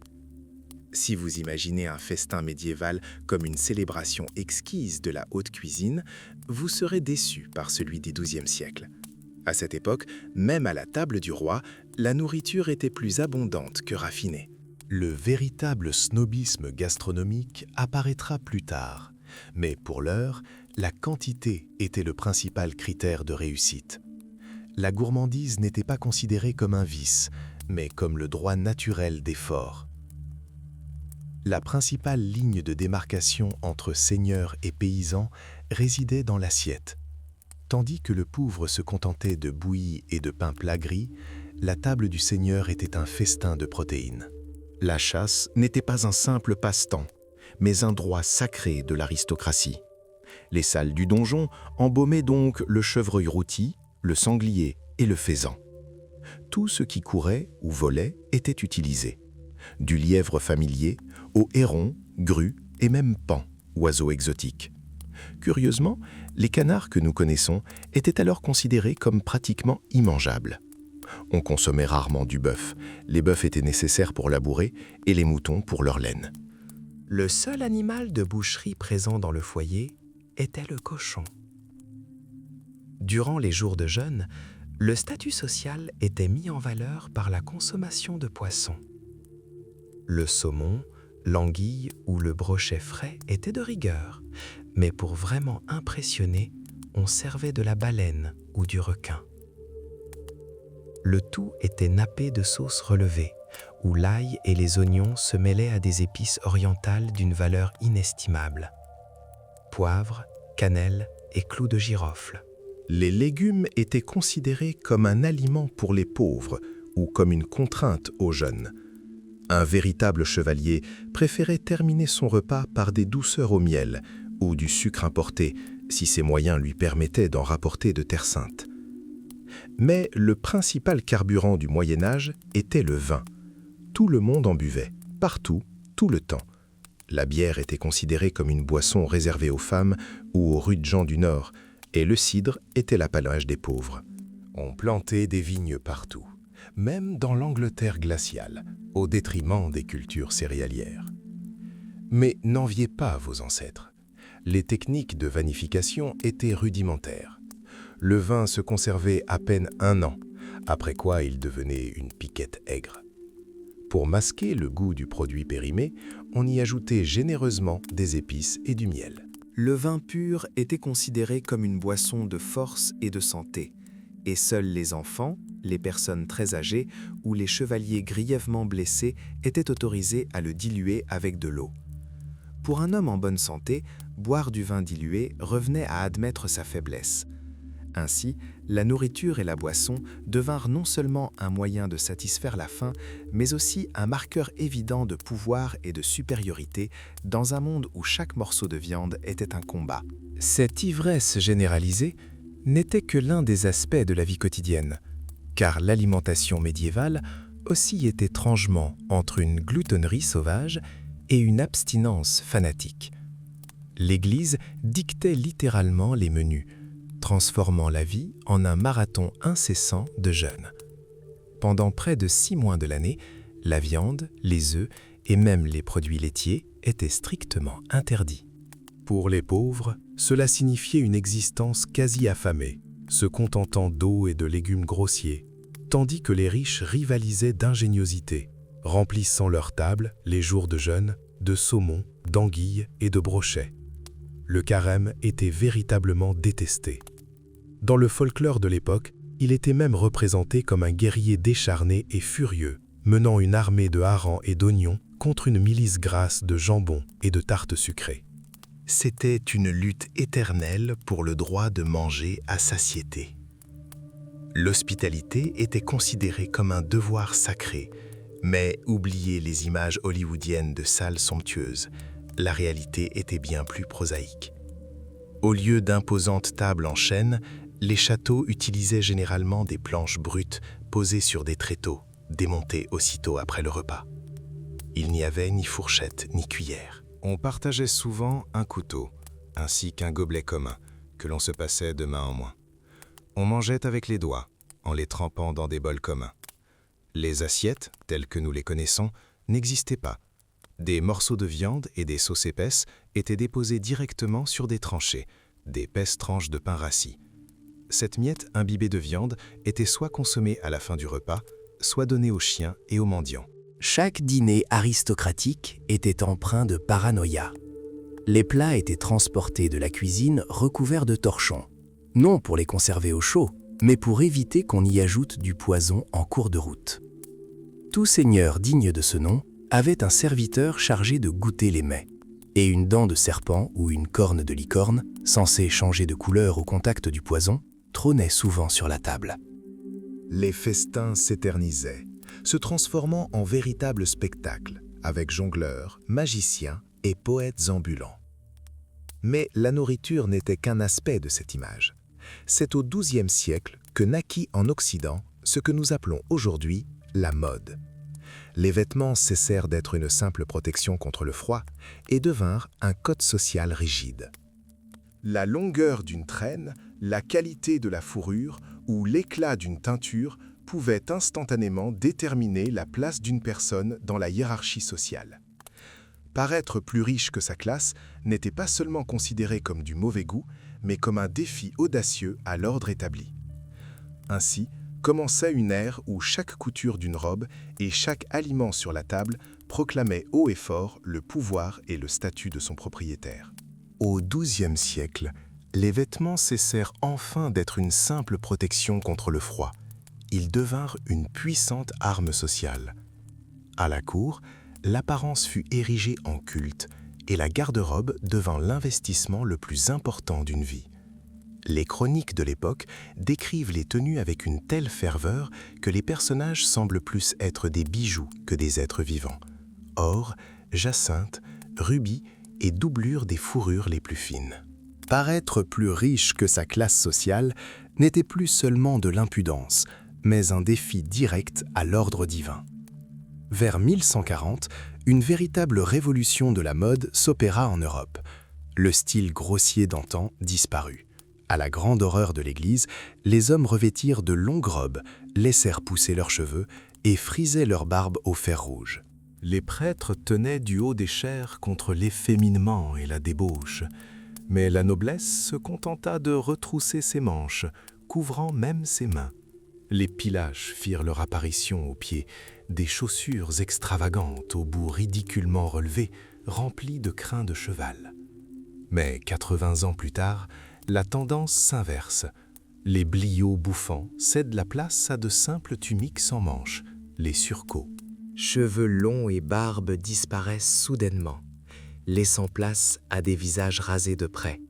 Si vous imaginez un festin médiéval comme une célébration exquise de la haute cuisine, vous serez déçu par celui des XIIe siècle. À cette époque, même à la table du roi, la nourriture était plus abondante que raffinée. Le véritable snobisme gastronomique apparaîtra plus tard, mais pour l'heure, la quantité était le principal critère de réussite. La gourmandise n'était pas considérée comme un vice, mais comme le droit naturel des forts. La principale ligne de démarcation entre seigneurs et paysans résidait dans l'assiette. Tandis que le pauvre se contentait de bouillie et de pain plat gris, la table du seigneur était un festin de protéines. La chasse n'était pas un simple passe-temps, mais un droit sacré de l'aristocratie. Les salles du donjon embaumaient donc le chevreuil rôti, le sanglier et le faisan. Tout ce qui courait ou volait était utilisé. Du lièvre familier aux hérons, grues et même paons, oiseaux exotiques. Curieusement, les canards que nous connaissons étaient alors considérés comme pratiquement immangeables. On consommait rarement du bœuf. Les bœufs étaient nécessaires pour labourer et les moutons pour leur laine. Le seul animal de boucherie présent dans le foyer était le cochon. Durant les jours de jeûne, le statut social était mis en valeur par la consommation de poissons. Le saumon, l'anguille ou le brochet frais étaient de rigueur, mais pour vraiment impressionner, on servait de la baleine ou du requin. Le tout était nappé de sauce relevée, où l'ail et les oignons se mêlaient à des épices orientales d'une valeur inestimable. Poivre, cannelle et clous de girofle. Les légumes étaient considérés comme un aliment pour les pauvres ou comme une contrainte aux jeunes. Un véritable chevalier préférait terminer son repas par des douceurs au miel ou du sucre importé, si ses moyens lui permettaient d'en rapporter de Terre Sainte. Mais le principal carburant du Moyen-Âge était le vin. Tout le monde en buvait, partout, tout le temps. La bière était considérée comme une boisson réservée aux femmes ou aux rudes gens du Nord, et le cidre était l'apanage des pauvres. On plantait des vignes partout, même dans l'Angleterre glaciale, au détriment des cultures céréalières. Mais n'enviez pas vos ancêtres. Les techniques de vinification étaient rudimentaires. Le vin se conservait à peine 1 an, après quoi il devenait une piquette aigre. Pour masquer le goût du produit périmé, on y ajoutait généreusement des épices et du miel. Le vin pur était considéré comme une boisson de force et de santé, et seuls les enfants, les personnes très âgées ou les chevaliers grièvement blessés étaient autorisés à le diluer avec de l'eau. Pour un homme en bonne santé, boire du vin dilué revenait à admettre sa faiblesse. Ainsi, la nourriture et la boisson devinrent non seulement un moyen de satisfaire la faim, mais aussi un marqueur évident de pouvoir et de supériorité dans un monde où chaque morceau de viande était un combat. Cette ivresse généralisée n'était que l'un des aspects de la vie quotidienne, car l'alimentation médiévale oscille étrangement entre une gloutonnerie sauvage et une abstinence fanatique. L'Église dictait littéralement les menus, transformant la vie en un marathon incessant de jeûne. Pendant près de 6 mois de l'année, la viande, les œufs et même les produits laitiers étaient strictement interdits. Pour les pauvres, cela signifiait une existence quasi affamée, se contentant d'eau et de légumes grossiers, tandis que les riches rivalisaient d'ingéniosité, remplissant leurs tables, les jours de jeûne, de saumon, d'anguilles et de brochets. Le carême était véritablement détesté. Dans le folklore de l'époque, il était même représenté comme un guerrier décharné et furieux, menant une armée de harengs et d'oignons contre une milice grasse de jambon et de tartes sucrées. C'était une lutte éternelle pour le droit de manger à satiété. L'hospitalité était considérée comme un devoir sacré, mais oubliez les images hollywoodiennes de salles somptueuses, la réalité était bien plus prosaïque. Au lieu d'imposantes tables en chêne, les châteaux utilisaient généralement des planches brutes posées sur des tréteaux, démontées aussitôt après le repas. Il n'y avait ni fourchette ni cuillère. On partageait souvent un couteau, ainsi qu'un gobelet commun, que l'on se passait de main en main. On mangeait avec les doigts, en les trempant dans des bols communs. Les assiettes, telles que nous les connaissons, n'existaient pas. Des morceaux de viande et des sauces épaisses étaient déposés directement sur des tranchées, d'épaisses tranches de pain rassis. Cette miette imbibée de viande était soit consommée à la fin du repas, soit donnée aux chiens et aux mendiants. Chaque dîner aristocratique était empreint de paranoïa. Les plats étaient transportés de la cuisine recouverts de torchons, non pour les conserver au chaud, mais pour éviter qu'on y ajoute du poison en cours de route. Tout seigneur digne de ce nom avait un serviteur chargé de goûter les mets, et une dent de serpent ou une corne de licorne, censée changer de couleur au contact du poison, trônait souvent sur la table. Les festins s'éternisaient, se transformant en véritables spectacles, avec jongleurs, magiciens et poètes ambulants. Mais la nourriture n'était qu'un aspect de cette image. C'est au XIIe siècle que naquit en Occident ce que nous appelons aujourd'hui la mode. Les vêtements cessèrent d'être une simple protection contre le froid et devinrent un code social rigide. La longueur d'une traîne, la qualité de la fourrure ou l'éclat d'une teinture pouvaient instantanément déterminer la place d'une personne dans la hiérarchie sociale. Paraître plus riche que sa classe n'était pas seulement considéré comme du mauvais goût, mais comme un défi audacieux à l'ordre établi. Ainsi, commençait une ère où chaque couture d'une robe et chaque aliment sur la table proclamait haut et fort le pouvoir et le statut de son propriétaire. Au XIIe siècle, les vêtements cessèrent enfin d'être une simple protection contre le froid. Ils devinrent une puissante arme sociale. À la cour, l'apparence fut érigée en culte et la garde-robe devint l'investissement le plus important d'une vie. Les chroniques de l'époque décrivent les tenues avec une telle ferveur que les personnages semblent plus être des bijoux que des êtres vivants. Or, jacinthe, rubis et doublure des fourrures les plus fines. Paraître plus riche que sa classe sociale n'était plus seulement de l'impudence, mais un défi direct à l'ordre divin. Vers 1140, une véritable révolution de la mode s'opéra en Europe. Le style grossier d'antan disparut. À la grande horreur de l'Église, les hommes revêtirent de longues robes, laissèrent pousser leurs cheveux et frisaient leur barbe au fer rouge. Les prêtres tenaient du haut des chairs contre l'efféminement et la débauche, mais la noblesse se contenta de retrousser ses manches, couvrant même ses mains. Les pillages firent leur apparition aux pieds, des chaussures extravagantes au bout ridiculement relevé, remplies de crins de cheval. Mais 80 ans plus tard, la tendance s'inverse. Les bliots bouffants cèdent la place à de simples tuniques sans manches, les surcots. Cheveux longs et barbe disparaissent soudainement, laissant place à des visages rasés de près.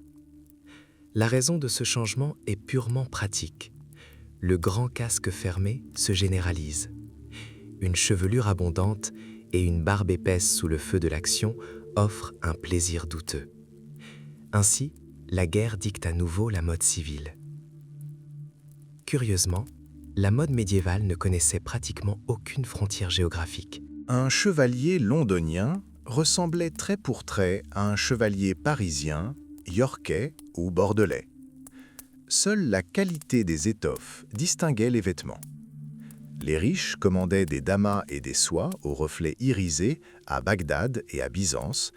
La raison de ce changement est purement pratique. Le grand casque fermé se généralise. Une chevelure abondante et une barbe épaisse sous le feu de l'action offrent un plaisir douteux. Ainsi, la guerre dicte à nouveau la mode civile. Curieusement, la mode médiévale ne connaissait pratiquement aucune frontière géographique. Un chevalier londonien ressemblait trait pour trait à un chevalier parisien, yorkais ou bordelais. Seule la qualité des étoffes distinguait les vêtements. Les riches commandaient des damas et des soies aux reflets irisés à Bagdad et à Byzance,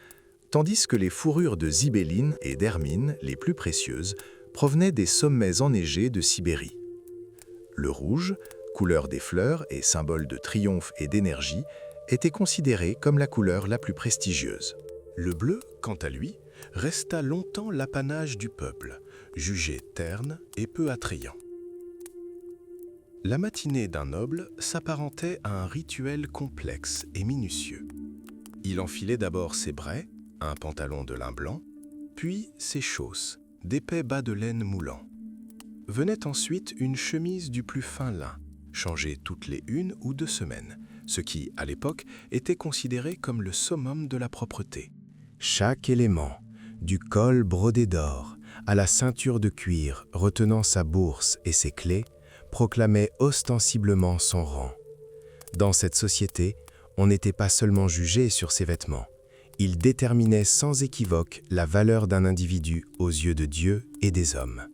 tandis que les fourrures de zibelline et d'hermine, les plus précieuses, provenaient des sommets enneigés de Sibérie. Le rouge, couleur des fleurs et symbole de triomphe et d'énergie, était considéré comme la couleur la plus prestigieuse. Le bleu, quant à lui, resta longtemps l'apanage du peuple, jugé terne et peu attrayant. La matinée d'un noble s'apparentait à un rituel complexe et minutieux. Il enfilait d'abord ses braies, un pantalon de lin blanc, Puis ses chausses, d'épais bas de laine moulants. Venait ensuite une chemise du plus fin lin, changée toutes les 1 ou 2 semaines, ce qui, à l'époque, était considéré comme le summum de la propreté. Chaque élément, du col brodé d'or à la ceinture de cuir retenant sa bourse et ses clés, proclamait ostensiblement son rang. Dans cette société, on n'était pas seulement jugé sur ses vêtements, il déterminait sans équivoque la valeur d'un individu aux yeux de Dieu et des hommes.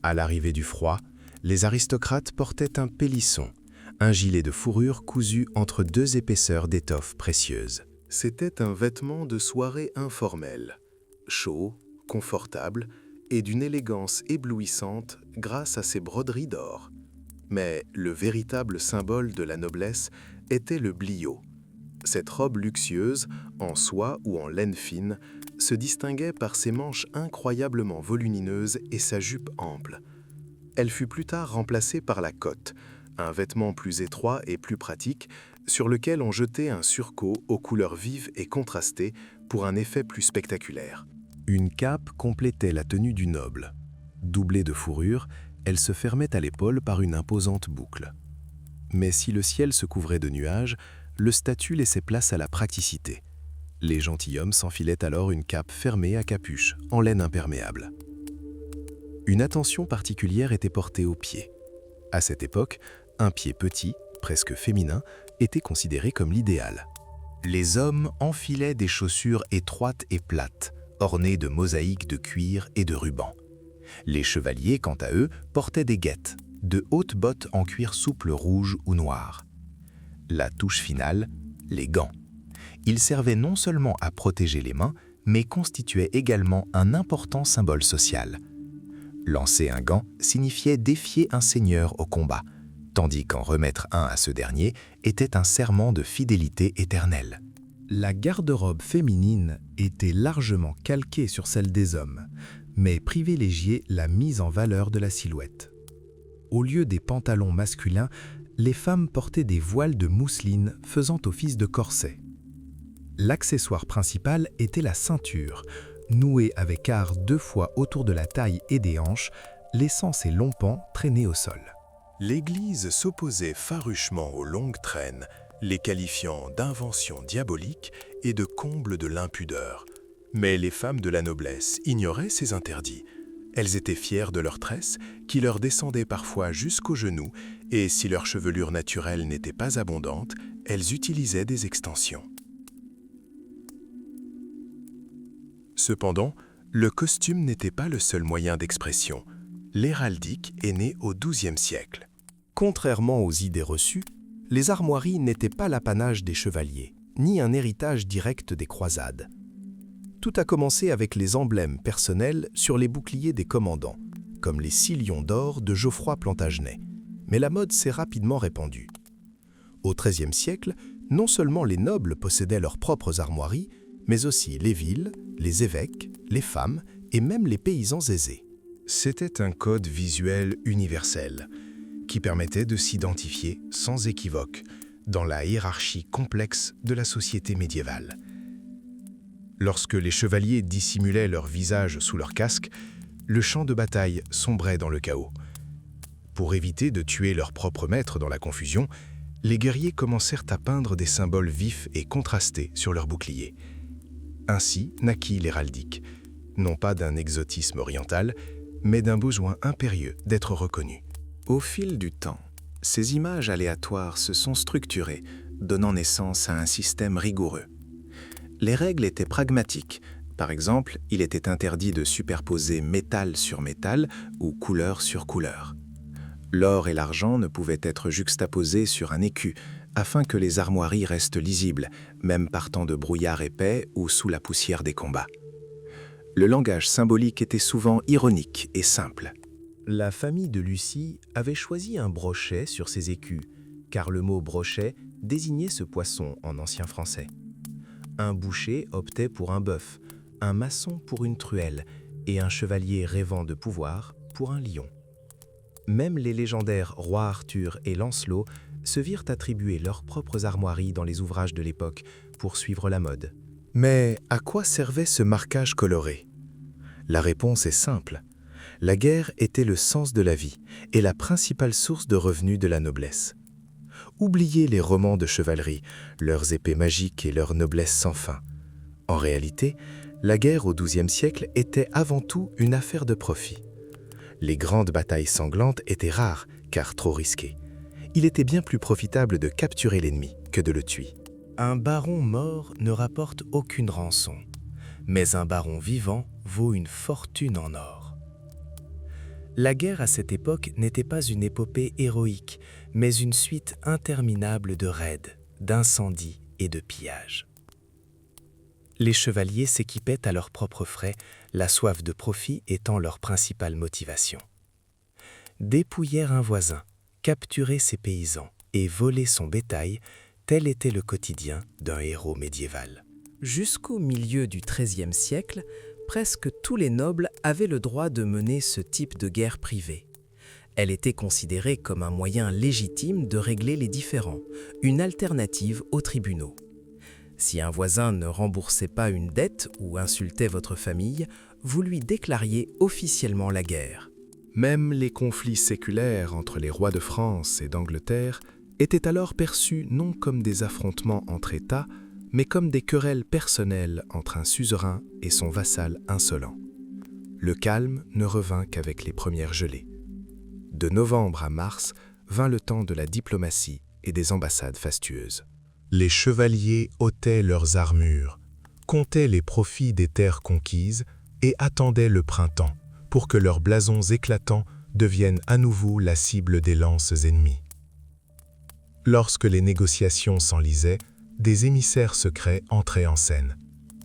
À l'arrivée du froid, les aristocrates portaient un pélisson, un gilet de fourrure cousu entre 2 épaisseurs d'étoffes précieuses. C'était un vêtement de soirée informel, chaud, confortable et d'une élégance éblouissante grâce à ses broderies d'or. Mais le véritable symbole de la noblesse était le bliot. Cette robe luxueuse, en soie ou en laine fine, se distinguait par ses manches incroyablement volumineuses et sa jupe ample. Elle fut plus tard remplacée par la cotte, un vêtement plus étroit et plus pratique, sur lequel on jetait un surcot aux couleurs vives et contrastées pour un effet plus spectaculaire. Une cape complétait la tenue du noble. Doublée de fourrure, elle se fermait à l'épaule par une imposante boucle. Mais si le ciel se couvrait de nuages, le statut laissait place à la praticité. Les gentilshommes s'enfilaient alors une cape fermée à capuche, en laine imperméable. Une attention particulière était portée aux pieds. À cette époque, un pied petit, presque féminin, était considéré comme l'idéal. Les hommes enfilaient des chaussures étroites et plates, ornées de mosaïques de cuir et de rubans. Les chevaliers, quant à eux, portaient des guettes, de hautes bottes en cuir souple rouge ou noir. La touche finale, les gants. Ils servaient non seulement à protéger les mains, mais constituaient également un important symbole social. Lancer un gant signifiait défier un seigneur au combat, tandis qu'en remettre un à ce dernier était un serment de fidélité éternelle. La garde-robe féminine était largement calquée sur celle des hommes, mais privilégiait la mise en valeur de la silhouette. Au lieu des pantalons masculins, les femmes portaient des voiles de mousseline faisant office de corset. L'accessoire principal était la ceinture, nouée avec art 2 fois autour de la taille et des hanches, laissant ses longs pans traîner au sol. L'Église s'opposait farouchement aux longues traînes, les qualifiant d'inventions diaboliques et de comble de l'impudeur. Mais les femmes de la noblesse ignoraient ces interdits. Elles étaient fières de leurs tresses, qui leur descendaient parfois jusqu'aux genoux, et si leur chevelure naturelle n'était pas abondante, elles utilisaient des extensions. Cependant, le costume n'était pas le seul moyen d'expression. L'héraldique est née au XIIe siècle. Contrairement aux idées reçues, les armoiries n'étaient pas l'apanage des chevaliers, ni un héritage direct des croisades. Tout a commencé avec les emblèmes personnels sur les boucliers des commandants, comme les 6 lions d'or de Geoffroy Plantagenet. Mais la mode s'est rapidement répandue. Au XIIIe siècle, non seulement les nobles possédaient leurs propres armoiries, mais aussi les villes, les évêques, les femmes et même les paysans aisés. C'était un code visuel universel qui permettait de s'identifier sans équivoque dans la hiérarchie complexe de la société médiévale. Lorsque les chevaliers dissimulaient leur visage sous leur casque, le champ de bataille sombrait dans le chaos. Pour éviter de tuer leur propre maître dans la confusion, les guerriers commencèrent à peindre des symboles vifs et contrastés sur leurs boucliers. Ainsi naquit l'héraldique, non pas d'un exotisme oriental, mais d'un besoin impérieux d'être reconnu. Au fil du temps, ces images aléatoires se sont structurées, donnant naissance à un système rigoureux. Les règles étaient pragmatiques. Par exemple, il était interdit de superposer métal sur métal ou couleur sur couleur. L'or et l'argent ne pouvaient être juxtaposés sur un écu, afin que les armoiries restent lisibles, même partant de brouillard épais ou sous la poussière des combats. Le langage symbolique était souvent ironique et simple. La famille de Lucie avait choisi un brochet sur ses écus, car le mot brochet désignait ce poisson en ancien français. Un boucher optait pour un bœuf, un maçon pour une truelle et un chevalier rêvant de pouvoir pour un lion. Même les légendaires rois Arthur et Lancelot se virent attribuer leurs propres armoiries dans les ouvrages de l'époque pour suivre la mode. Mais à quoi servait ce marquage coloré ? La réponse est simple. La guerre était le sens de la vie et la principale source de revenus de la noblesse. Oubliez les romans de chevalerie, leurs épées magiques et leur noblesse sans fin. En réalité, la guerre au XIIe siècle était avant tout une affaire de profit. Les grandes batailles sanglantes étaient rares, car trop risquées. Il était bien plus profitable de capturer l'ennemi que de le tuer. Un baron mort ne rapporte aucune rançon, mais un baron vivant vaut une fortune en or. La guerre à cette époque n'était pas une épopée héroïque, mais une suite interminable de raids, d'incendies et de pillages. Les chevaliers s'équipaient à leurs propres frais, la soif de profit étant leur principale motivation. Dépouiller un voisin, capturer ses paysans et voler son bétail, tel était le quotidien d'un héros médiéval. Jusqu'au milieu du XIIIe siècle, presque tous les nobles avaient le droit de mener ce type de guerre privée. Elle était considérée comme un moyen légitime de régler les différends, une alternative aux tribunaux. Si un voisin ne remboursait pas une dette ou insultait votre famille, vous lui déclariez officiellement la guerre. Même les conflits séculaires entre les rois de France et d'Angleterre étaient alors perçus non comme des affrontements entre États, mais comme des querelles personnelles entre un suzerain et son vassal insolent. Le calme ne revint qu'avec les premières gelées. De novembre à mars vint le temps de la diplomatie et des ambassades fastueuses. Les chevaliers ôtaient leurs armures, comptaient les profits des terres conquises et attendaient le printemps pour que leurs blasons éclatants deviennent à nouveau la cible des lances ennemies. Lorsque les négociations s'enlisaient, des émissaires secrets entraient en scène.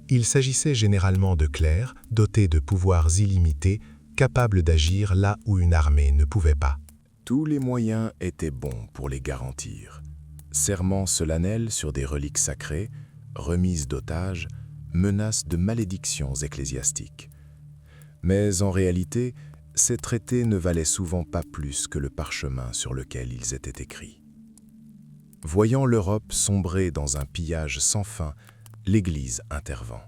Il s'agissait généralement de clercs dotés de pouvoirs illimités, capables d'agir là où une armée ne pouvait pas. Tous les moyens étaient bons pour les garantir. Serments solennels sur des reliques sacrées, remises d'otages, menaces de malédictions ecclésiastiques. Mais en réalité, ces traités ne valaient souvent pas plus que le parchemin sur lequel ils étaient écrits. Voyant l'Europe sombrer dans un pillage sans fin, l'Église intervint.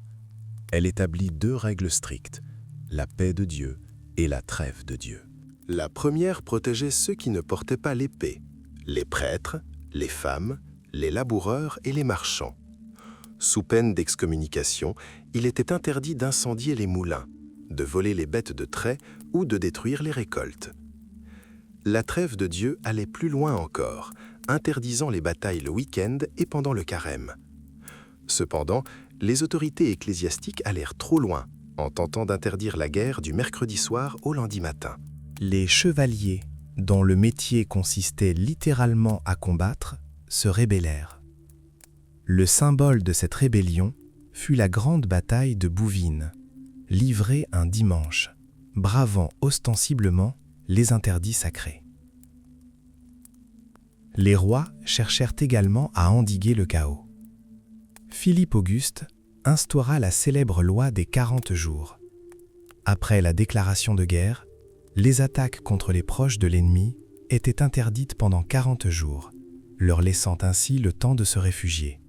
Elle établit 2 règles strictes, la paix de Dieu et la trêve de Dieu. La première protégeait ceux qui ne portaient pas l'épée, les prêtres, les femmes, les laboureurs et les marchands. Sous peine d'excommunication, il était interdit d'incendier les moulins, de voler les bêtes de trait ou de détruire les récoltes. La trêve de Dieu allait plus loin encore, interdisant les batailles le week-end et pendant le carême. Cependant, les autorités ecclésiastiques allèrent trop loin en tentant d'interdire la guerre du mercredi soir au lundi matin. Les chevaliers, dont le métier consistait littéralement à combattre, se rébellèrent. Le symbole de cette rébellion fut la grande bataille de Bouvines, livrée un dimanche, bravant ostensiblement les interdits sacrés. Les rois cherchèrent également à endiguer le chaos. Philippe Auguste instaura la célèbre loi des 40 jours. Après la déclaration de guerre, les attaques contre les proches de l'ennemi étaient interdites pendant 40 jours, leur laissant ainsi le temps de se réfugier.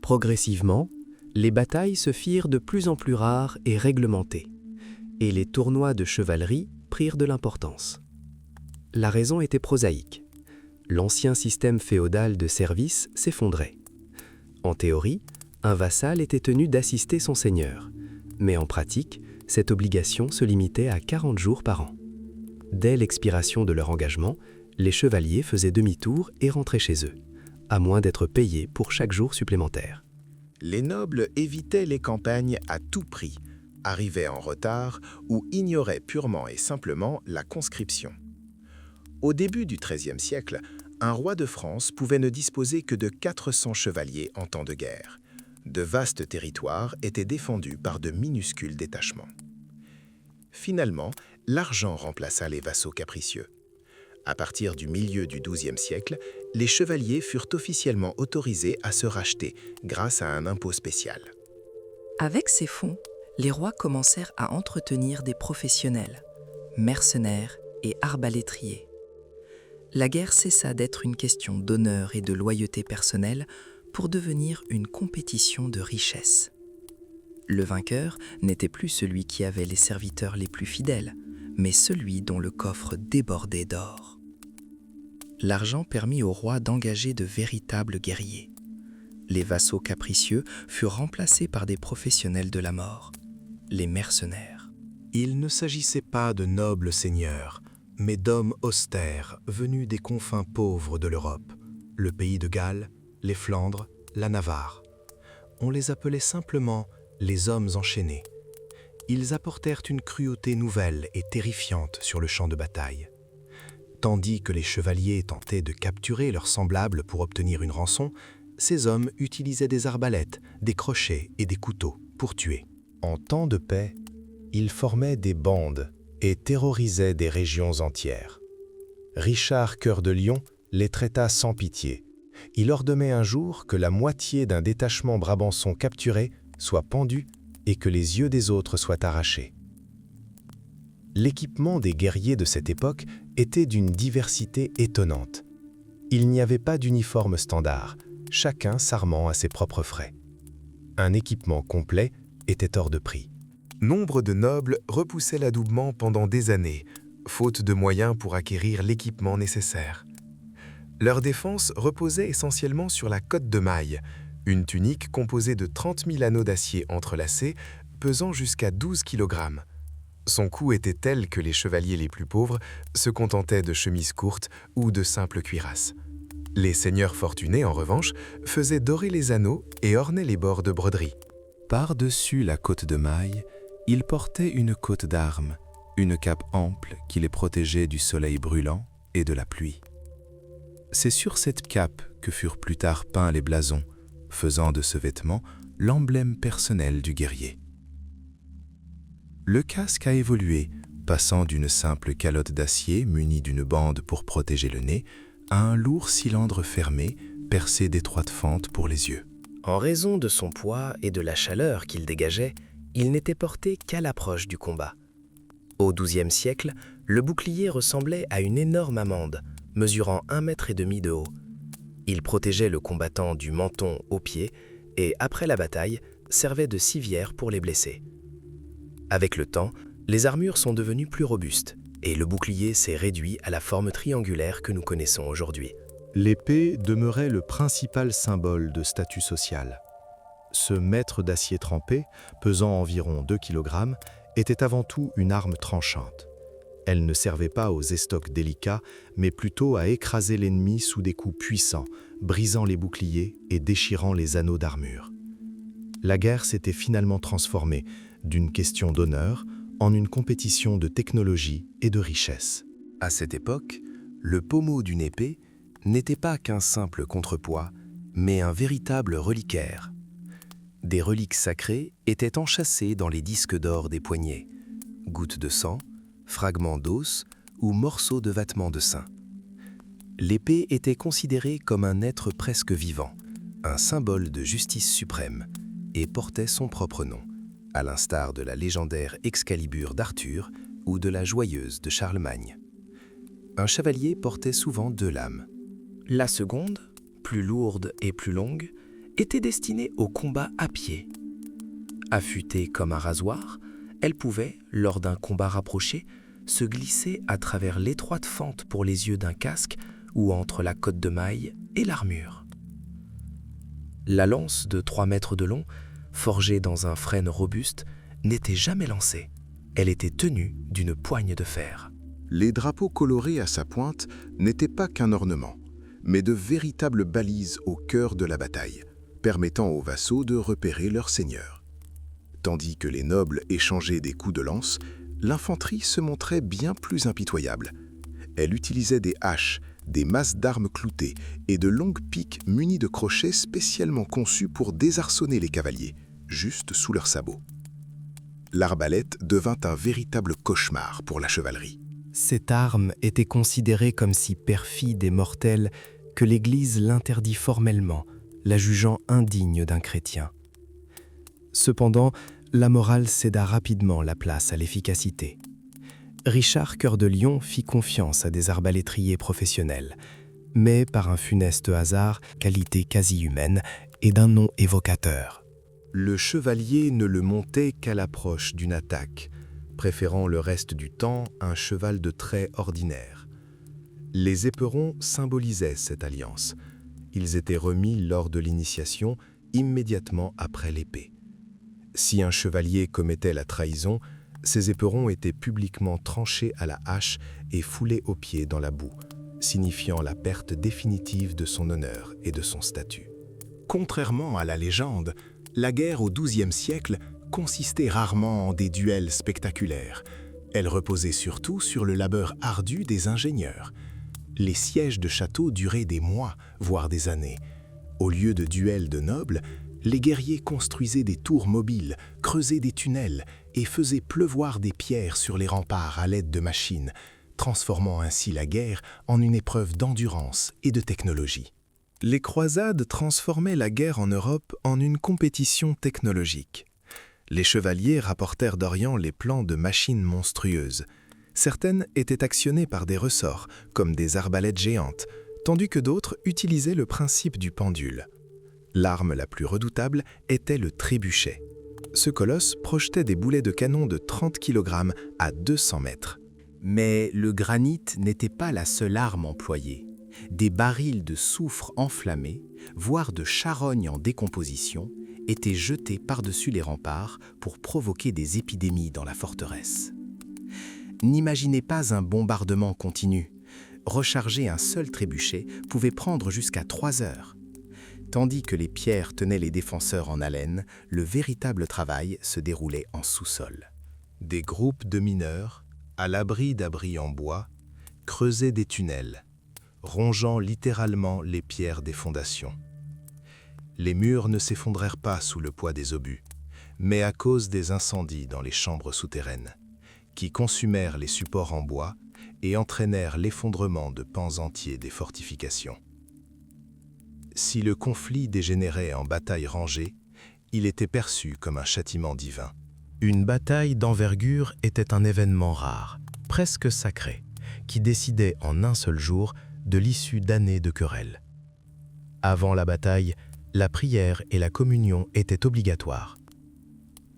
Progressivement, les batailles se firent de plus en plus rares et réglementées, et les tournois de chevalerie prirent de l'importance. La raison était prosaïque. L'ancien système féodal de service s'effondrait. En théorie, un vassal était tenu d'assister son seigneur, mais en pratique, cette obligation se limitait à 40 jours par an. Dès l'expiration de leur engagement, les chevaliers faisaient demi-tour et rentraient chez eux, à moins d'être payés pour chaque jour supplémentaire. Les nobles évitaient les campagnes à tout prix, arrivaient en retard ou ignoraient purement et simplement la conscription. Au début du XIIIe siècle, un roi de France pouvait ne disposer que de 400 chevaliers en temps de guerre. De vastes territoires étaient défendus par de minuscules détachements. Finalement, l'argent remplaça les vassaux capricieux. À partir du milieu du XIIe siècle, les chevaliers furent officiellement autorisés à se racheter grâce à un impôt spécial. Avec ces fonds, les rois commencèrent à entretenir des professionnels, mercenaires et arbalétriers. La guerre cessa d'être une question d'honneur et de loyauté personnelle pour devenir une compétition de richesse. Le vainqueur n'était plus celui qui avait les serviteurs les plus fidèles, mais celui dont le coffre débordait d'or. L'argent permit au roi d'engager de véritables guerriers. Les vassaux capricieux furent remplacés par des professionnels de la mort, les mercenaires. Il ne s'agissait pas de nobles seigneurs, mais d'hommes austères venus des confins pauvres de l'Europe, le pays de Galles, les Flandres, la Navarre. On les appelait simplement les hommes enchaînés. Ils apportèrent une cruauté nouvelle et terrifiante sur le champ de bataille. Tandis que les chevaliers tentaient de capturer leurs semblables pour obtenir une rançon, ces hommes utilisaient des arbalètes, des crochets et des couteaux pour tuer. En temps de paix, ils formaient des bandes et terrorisaient des régions entières. Richard Cœur de Lion les traita sans pitié. Il ordonnait un jour que la moitié d'un détachement brabançon capturé soit pendu et que les yeux des autres soient arrachés. L'équipement des guerriers de cette époque était d'une diversité étonnante. Il n'y avait pas d'uniforme standard, chacun s'armant à ses propres frais. Un équipement complet était hors de prix. Nombre de nobles repoussaient l'adoubement pendant des années, faute de moyens pour acquérir l'équipement nécessaire. Leur défense reposait essentiellement sur la cotte de maille, une tunique composée de 30 000 anneaux d'acier entrelacés, pesant jusqu'à 12 kg. Son coût était tel que les chevaliers les plus pauvres se contentaient de chemises courtes ou de simples cuirasses. Les seigneurs fortunés, en revanche, faisaient dorer les anneaux et ornaient les bords de broderie. Par-dessus la cotte de maille, ils portaient une cotte d'armes, une cape ample qui les protégeait du soleil brûlant et de la pluie. C'est sur cette cape que furent plus tard peints les blasons, faisant de ce vêtement l'emblème personnel du guerrier. Le casque a évolué, passant d'une simple calotte d'acier munie d'une bande pour protéger le nez à un lourd cylindre fermé, percé d'étroites fentes pour les yeux. En raison de son poids et de la chaleur qu'il dégageait, il n'était porté qu'à l'approche du combat. Au XIIe siècle, le bouclier ressemblait à une énorme amande, mesurant 1,5 mètre de haut. Il protégeait le combattant du menton aux pieds et, après la bataille, servait de civière pour les blessés. Avec le temps, les armures sont devenues plus robustes et le bouclier s'est réduit à la forme triangulaire que nous connaissons aujourd'hui. L'épée demeurait le principal symbole de statut social. Ce mètre d'acier trempé, pesant environ 2 kg, était avant tout une arme tranchante. Elle ne servait pas aux estocs délicats, mais plutôt à écraser l'ennemi sous des coups puissants, brisant les boucliers et déchirant les anneaux d'armure. La guerre s'était finalement transformée d'une question d'honneur en une compétition de technologie et de richesse. À cette époque, le pommeau d'une épée n'était pas qu'un simple contrepoids, mais un véritable reliquaire. Des reliques sacrées étaient enchâssées dans les disques d'or des poignets, gouttes de sang, fragments d'os ou morceaux de vêtements de saint. L'épée était considérée comme un être presque vivant, un symbole de justice suprême, et portait son propre nom, à l'instar de la légendaire Excalibur d'Arthur ou de la Joyeuse de Charlemagne. Un chevalier portait souvent 2 lames. La seconde, plus lourde et plus longue, était destinée au combat à pied. Affûtée comme un rasoir, elle pouvait, lors d'un combat rapproché, se glisser à travers l'étroite fente pour les yeux d'un casque ou entre la cotte de maille et l'armure. La lance de 3 mètres de long, forgée dans un frêne robuste, n'était jamais lancée. Elle était tenue d'une poigne de fer. Les drapeaux colorés à sa pointe n'étaient pas qu'un ornement, mais de véritables balises au cœur de la bataille, permettant aux vassaux de repérer leur seigneur. Tandis que les nobles échangeaient des coups de lance, l'infanterie se montrait bien plus impitoyable. Elle utilisait des haches, des masses d'armes cloutées et de longues piques munies de crochets spécialement conçus pour désarçonner les cavaliers, juste sous leurs sabots. L'arbalète devint un véritable cauchemar pour la chevalerie. Cette arme était considérée comme si perfide et mortelle que l'Église l'interdit formellement, la jugeant indigne d'un chrétien. Cependant, la morale céda rapidement la place à l'efficacité. Richard Cœur de Lion fit confiance à des arbalétriers professionnels, mais par un funeste hasard, qualité quasi humaine et d'un nom évocateur. le chevalier ne le montait qu'à l'approche d'une attaque, préférant le reste du temps un cheval de trait ordinaire. Les éperons symbolisaient cette alliance. Ils étaient remis lors de l'initiation, immédiatement après l'épée. Si un chevalier commettait la trahison, ses éperons étaient publiquement tranchés à la hache et foulés aux pieds dans la boue, signifiant la perte définitive de son honneur et de son statut. Contrairement à la légende, la guerre au XIIe siècle consistait rarement en des duels spectaculaires. Elle reposait surtout sur le labeur ardu des ingénieurs. Les sièges de châteaux duraient des mois, voire des années. Au lieu de duels de nobles, les guerriers construisaient des tours mobiles, creusaient des tunnels et faisaient pleuvoir des pierres sur les remparts à l'aide de machines, transformant ainsi la guerre en une épreuve d'endurance et de technologie. Les croisades transformaient la guerre en Europe en une compétition technologique. Les chevaliers rapportèrent d'Orient les plans de machines monstrueuses. Certaines étaient actionnées par des ressorts, comme des arbalètes géantes, tandis que d'autres utilisaient le principe du pendule. L'arme la plus redoutable était le trébuchet. Ce colosse projetait des boulets de canon de 30 kg à 200 mètres. Mais le granit n'était pas la seule arme employée. Des barils de soufre enflammés, voire de charogne en décomposition, étaient jetés par-dessus les remparts pour provoquer des épidémies dans la forteresse. N'imaginez pas un bombardement continu. Recharger un seul trébuchet pouvait prendre jusqu'à 3 heures. Tandis que les pierres tenaient les défenseurs en haleine, le véritable travail se déroulait en sous-sol. Des groupes de mineurs, à l'abri d'abris en bois, creusaient des tunnels, rongeant littéralement les pierres des fondations. Les murs ne s'effondrèrent pas sous le poids des obus, mais à cause des incendies dans les chambres souterraines, qui consumèrent les supports en bois et entraînèrent l'effondrement de pans entiers des fortifications. Si le conflit dégénérait en bataille rangée, il était perçu comme un châtiment divin. Une bataille d'envergure était un événement rare, presque sacré, qui décidait en un seul jour de l'issue d'années de querelles. Avant la bataille, la prière et la communion étaient obligatoires.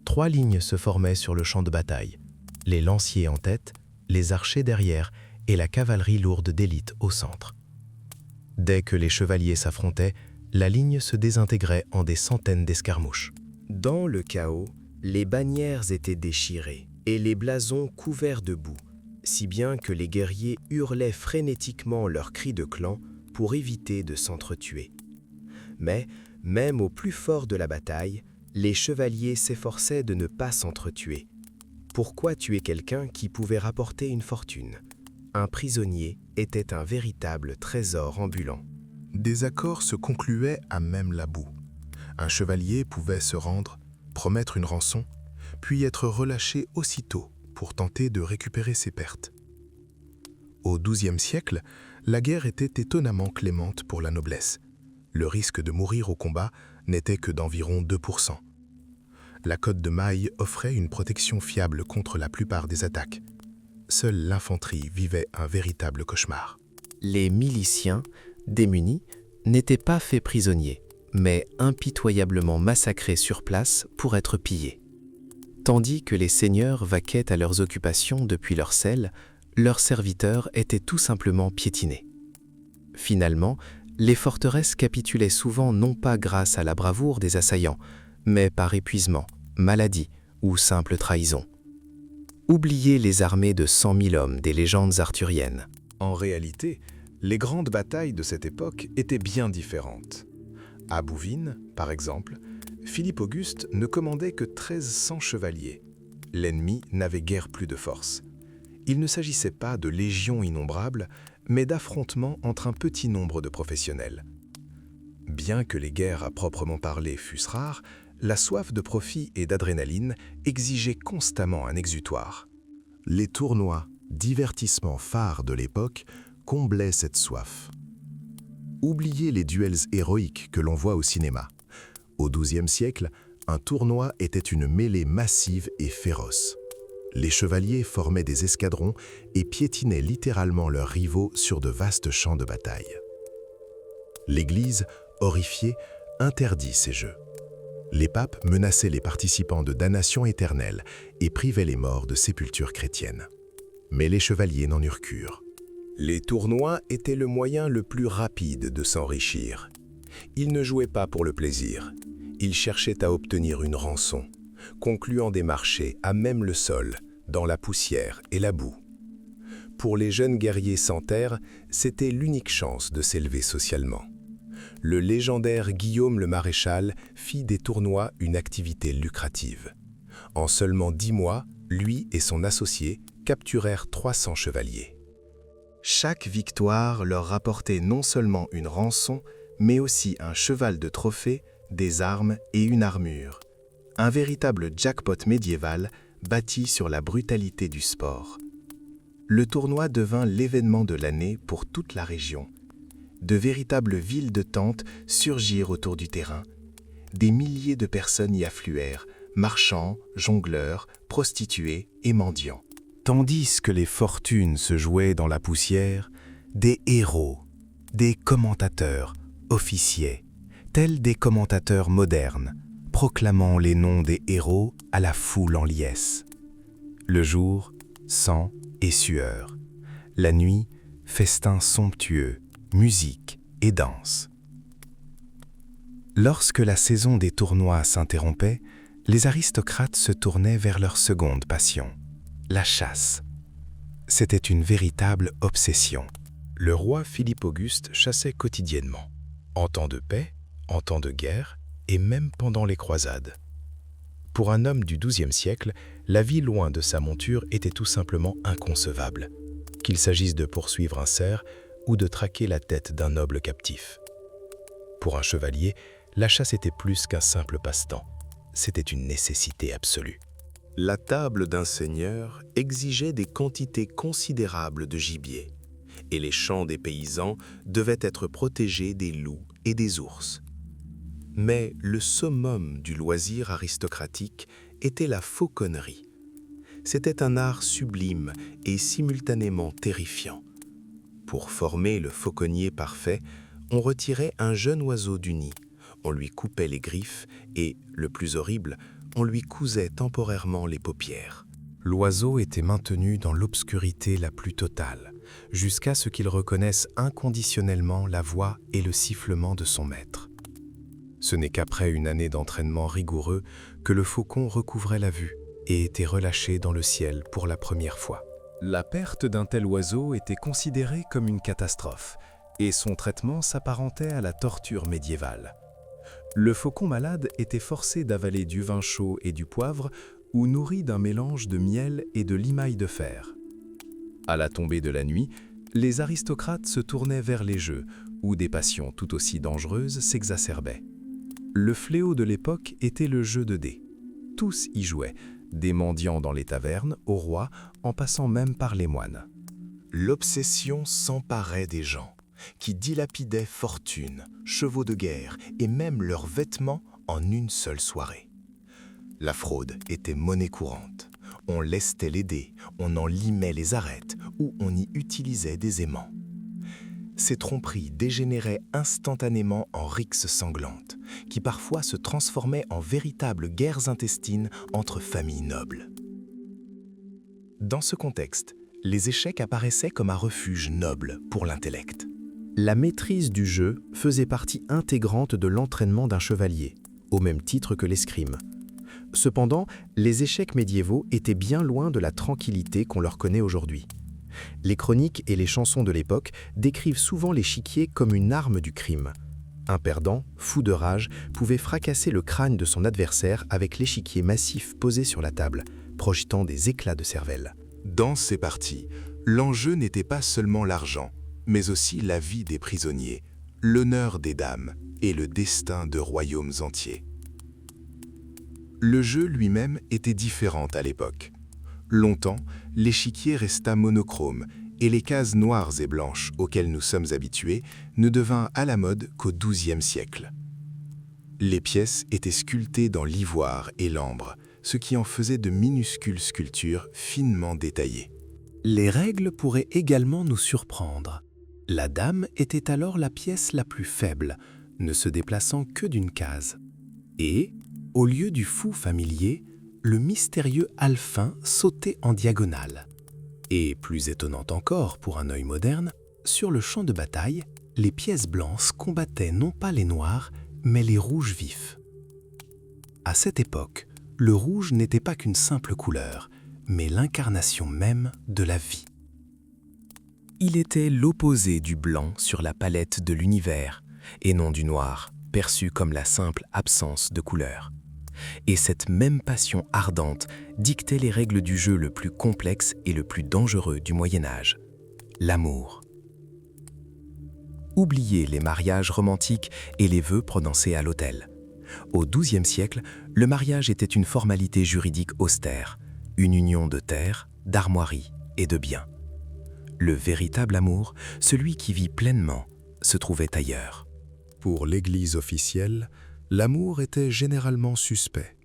3 lignes se formaient sur le champ de bataille, les lanciers en tête, les archers derrière et la cavalerie lourde d'élite au centre. Dès que les chevaliers s'affrontaient, la ligne se désintégrait en des centaines d'escarmouches. Dans le chaos, les bannières étaient déchirées et les blasons couverts de boue, si bien que les guerriers hurlaient frénétiquement leurs cris de clan pour éviter de s'entretuer. Mais, même au plus fort de la bataille, les chevaliers s'efforçaient de ne pas s'entretuer. Pourquoi tuer quelqu'un qui pouvait rapporter une fortune? Un prisonnier était un véritable trésor ambulant. Des accords se concluaient à même la boue. Un chevalier pouvait se rendre, promettre une rançon, puis être relâché aussitôt pour tenter de récupérer ses pertes. Au XIIe siècle, la guerre était étonnamment clémente pour la noblesse. Le risque de mourir au combat n'était que d'environ 2%. La cotte de maille offrait une protection fiable contre la plupart des attaques. Seule l'infanterie vivait un véritable cauchemar. Les miliciens, démunis, n'étaient pas faits prisonniers, mais impitoyablement massacrés sur place pour être pillés. Tandis que les seigneurs vaquaient à leurs occupations depuis leur selle, leurs serviteurs étaient tout simplement piétinés. Finalement, les forteresses capitulaient souvent non pas grâce à la bravoure des assaillants, mais par épuisement, maladie ou simple trahison. Oubliez les armées de 100 000 hommes des légendes arthuriennes. En réalité, les grandes batailles de cette époque étaient bien différentes. À Bouvines, par exemple, Philippe Auguste ne commandait que 1300 chevaliers. L'ennemi n'avait guère plus de force. Il ne s'agissait pas de légions innombrables, mais d'affrontements entre un petit nombre de professionnels. Bien que les guerres à proprement parler fussent rares, la soif de profit et d'adrénaline exigeait constamment un exutoire. Les tournois, divertissements phares de l'époque, comblaient cette soif. Oubliez les duels héroïques que l'on voit au cinéma. Au XIIe siècle, un tournoi était une mêlée massive et féroce. Les chevaliers formaient des escadrons et piétinaient littéralement leurs rivaux sur de vastes champs de bataille. L'Église, horrifiée, interdit ces jeux. Les papes menaçaient les participants de damnation éternelle et privaient les morts de sépultures chrétiennes. Mais les chevaliers n'en eurent cure. Les tournois étaient le moyen le plus rapide de s'enrichir. Ils ne jouaient pas pour le plaisir. Ils cherchaient à obtenir une rançon, concluant des marchés à même le sol, dans la poussière et la boue. Pour les jeunes guerriers sans terre, c'était l'unique chance de s'élever socialement. Le légendaire Guillaume le Maréchal fit des tournois une activité lucrative. En seulement 10 mois, lui et son associé capturèrent 300 chevaliers. Chaque victoire leur rapportait non seulement une rançon, mais aussi un cheval de trophée, des armes et une armure. Un véritable jackpot médiéval bâti sur la brutalité du sport. Le tournoi devint l'événement de l'année pour toute la région. De véritables villes de tentes surgirent autour du terrain. Des milliers de personnes y affluèrent, marchands, jongleurs, prostituées et mendiants. Tandis que les fortunes se jouaient dans la poussière, des héros, des commentateurs officiaient, tels des commentateurs modernes, proclamant les noms des héros à la foule en liesse. Le jour, sang et sueur. La nuit, festin somptueux, musique et danse. Lorsque la saison des tournois s'interrompait, les aristocrates se tournaient vers leur seconde passion, la chasse. C'était une véritable obsession. Le roi Philippe Auguste chassait quotidiennement, en temps de paix, en temps de guerre et même pendant les croisades. Pour un homme du XIIe siècle, la vie loin de sa monture était tout simplement inconcevable, qu'il s'agisse de poursuivre un cerf ou de traquer la tête d'un noble captif. Pour un chevalier, la chasse était plus qu'un simple passe-temps, c'était une nécessité absolue. La table d'un seigneur exigeait des quantités considérables de gibier, et les champs des paysans devaient être protégés des loups et des ours. Mais le summum du loisir aristocratique était la fauconnerie. C'était un art sublime et simultanément terrifiant. Pour former le fauconnier parfait, on retirait un jeune oiseau du nid, on lui coupait les griffes et, le plus horrible, on lui cousait temporairement les paupières. L'oiseau était maintenu dans l'obscurité la plus totale, jusqu'à ce qu'il reconnaisse inconditionnellement la voix et le sifflement de son maître. Ce n'est qu'après une année d'entraînement rigoureux que le faucon recouvrait la vue et était relâché dans le ciel pour la première fois. La perte d'un tel oiseau était considérée comme une catastrophe, et son traitement s'apparentait à la torture médiévale. Le faucon malade était forcé d'avaler du vin chaud et du poivre ou nourri d'un mélange de miel et de limaille de fer. À la tombée de la nuit, les aristocrates se tournaient vers les jeux, où des passions tout aussi dangereuses s'exacerbaient. Le fléau de l'époque était le jeu de dés. Tous y jouaient, des mendiants dans les tavernes, au roi, en passant même par les moines. L'obsession s'emparait des gens, qui dilapidaient fortune, chevaux de guerre et même leurs vêtements en une seule soirée. La fraude était monnaie courante. On lestait les dés, on en limait les arêtes ou on y utilisait des aimants. Ces tromperies dégénéraient instantanément en rixes sanglantes, qui parfois se transformaient en véritables guerres intestines entre familles nobles. Dans ce contexte, les échecs apparaissaient comme un refuge noble pour l'intellect. La maîtrise du jeu faisait partie intégrante de l'entraînement d'un chevalier, au même titre que l'escrime. Cependant, les échecs médiévaux étaient bien loin de la tranquillité qu'on leur connaît aujourd'hui. Les chroniques et les chansons de l'époque décrivent souvent l'échiquier comme une arme du crime. Un perdant, fou de rage, pouvait fracasser le crâne de son adversaire avec l'échiquier massif posé sur la table, projetant des éclats de cervelle. Dans ces parties, l'enjeu n'était pas seulement l'argent, mais aussi la vie des prisonniers, l'honneur des dames et le destin de royaumes entiers. Le jeu lui-même était différent à l'époque. Longtemps, l'échiquier resta monochrome et les cases noires et blanches auxquelles nous sommes habitués ne devinrent à la mode qu'au XIIe siècle. Les pièces étaient sculptées dans l'ivoire et l'ambre, ce qui en faisait de minuscules sculptures finement détaillées. Les règles pourraient également nous surprendre. La dame était alors la pièce la plus faible, ne se déplaçant que d'une case. Et, Au lieu du fou familier, le mystérieux alphin sautait en diagonale. Et, plus étonnant encore pour un œil moderne, sur le champ de bataille, les pièces blanches combattaient non pas les noirs, mais les rouges vifs. À cette époque, le rouge n'était pas qu'une simple couleur, mais l'incarnation même de la vie. Il était l'opposé du blanc sur la palette de l'univers, et non du noir, perçu comme la simple absence de couleur. Et cette même passion ardente dictait les règles du jeu le plus complexe et le plus dangereux du Moyen-Âge, l'amour. Oubliez les mariages romantiques et les vœux prononcés à l'autel. Au XIIe siècle, le mariage était une formalité juridique austère, une union de terre, d'armoiries et de biens. Le véritable amour, celui qui vit pleinement, se trouvait ailleurs. Pour l'Église officielle, l'amour était généralement suspect.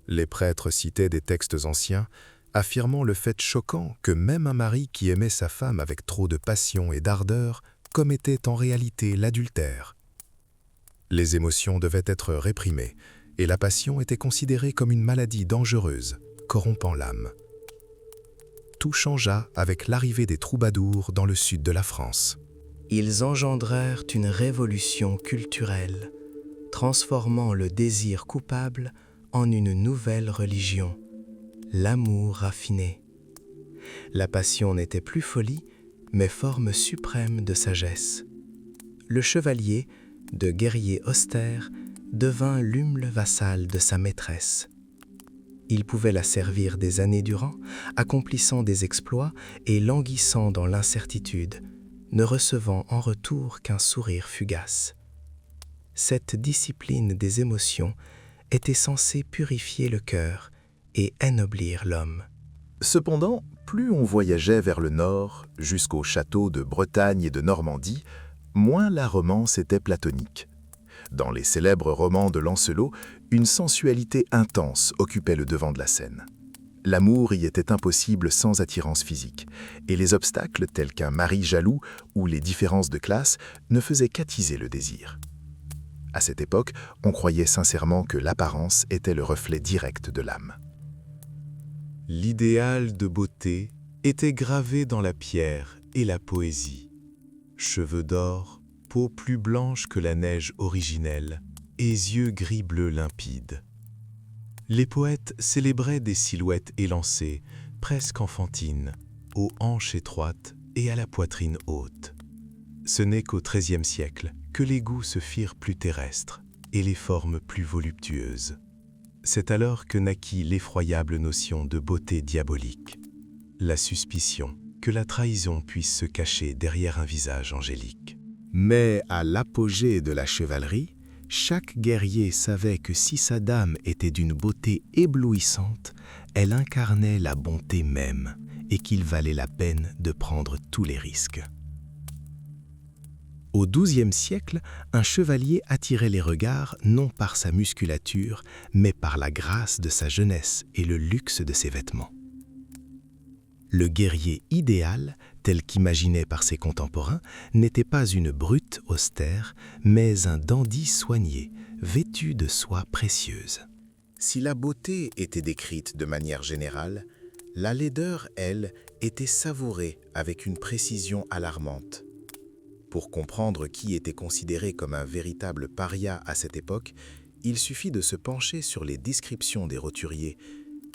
Les prêtres citaient des textes anciens, affirmant le fait choquant que même un mari qui aimait sa femme avec trop de passion et d'ardeur commettait en réalité l'adultère. Les émotions devaient être réprimées, et la passion était considérée comme une maladie dangereuse, corrompant l'âme. Tout changea avec l'arrivée des troubadours dans le sud de la France. Ils engendrèrent une révolution culturelle, transformant le désir coupable en une nouvelle religion, l'amour raffiné. La passion n'était plus folie, mais forme suprême de sagesse. Le chevalier, de guerrier austère, devint l'humble vassal de sa maîtresse. Il pouvait la servir des années durant, accomplissant des exploits et languissant dans l'incertitude, ne recevant en retour qu'un sourire fugace. Cette discipline des émotions était censée purifier le cœur et ennoblir l'homme. Cependant, plus on voyageait vers le nord, jusqu'aux châteaux de Bretagne et de Normandie, moins la romance était platonique. Dans les célèbres romans de Lancelot, une sensualité intense occupait le devant de la scène. L'amour y était impossible sans attirance physique, et les obstacles tels qu'un mari jaloux ou les différences de classe ne faisaient qu'attiser le désir. À cette époque, on croyait sincèrement que l'apparence était le reflet direct de l'âme. L'idéal de beauté était gravé dans la pierre et la poésie. Cheveux d'or, peau plus blanche que la neige originelle et yeux gris-bleu limpides. Les poètes célébraient des silhouettes élancées, presque enfantines, aux hanches étroites et à la poitrine haute. Ce n'est qu'au XIIIe siècle que les goûts se firent plus terrestres et les formes plus voluptueuses. C'est alors que naquit l'effroyable notion de beauté diabolique, la suspicion que la trahison puisse se cacher derrière un visage angélique. Mais à l'apogée de la chevalerie, chaque guerrier savait que si sa dame était d'une beauté éblouissante, elle incarnait la bonté même et qu'il valait la peine de prendre tous les risques. Au XIIe siècle, un chevalier attirait les regards non par sa musculature, mais par la grâce de sa jeunesse et le luxe de ses vêtements. Le guerrier idéal, tel qu'imaginé par ses contemporains, n'était pas une brute austère, mais un dandy soigné, vêtu de soie précieuse. Si la beauté était décrite de manière générale, la laideur, elle, était savourée avec une précision alarmante. Pour comprendre qui était considéré comme un véritable paria à cette époque, il suffit de se pencher sur les descriptions des roturiers.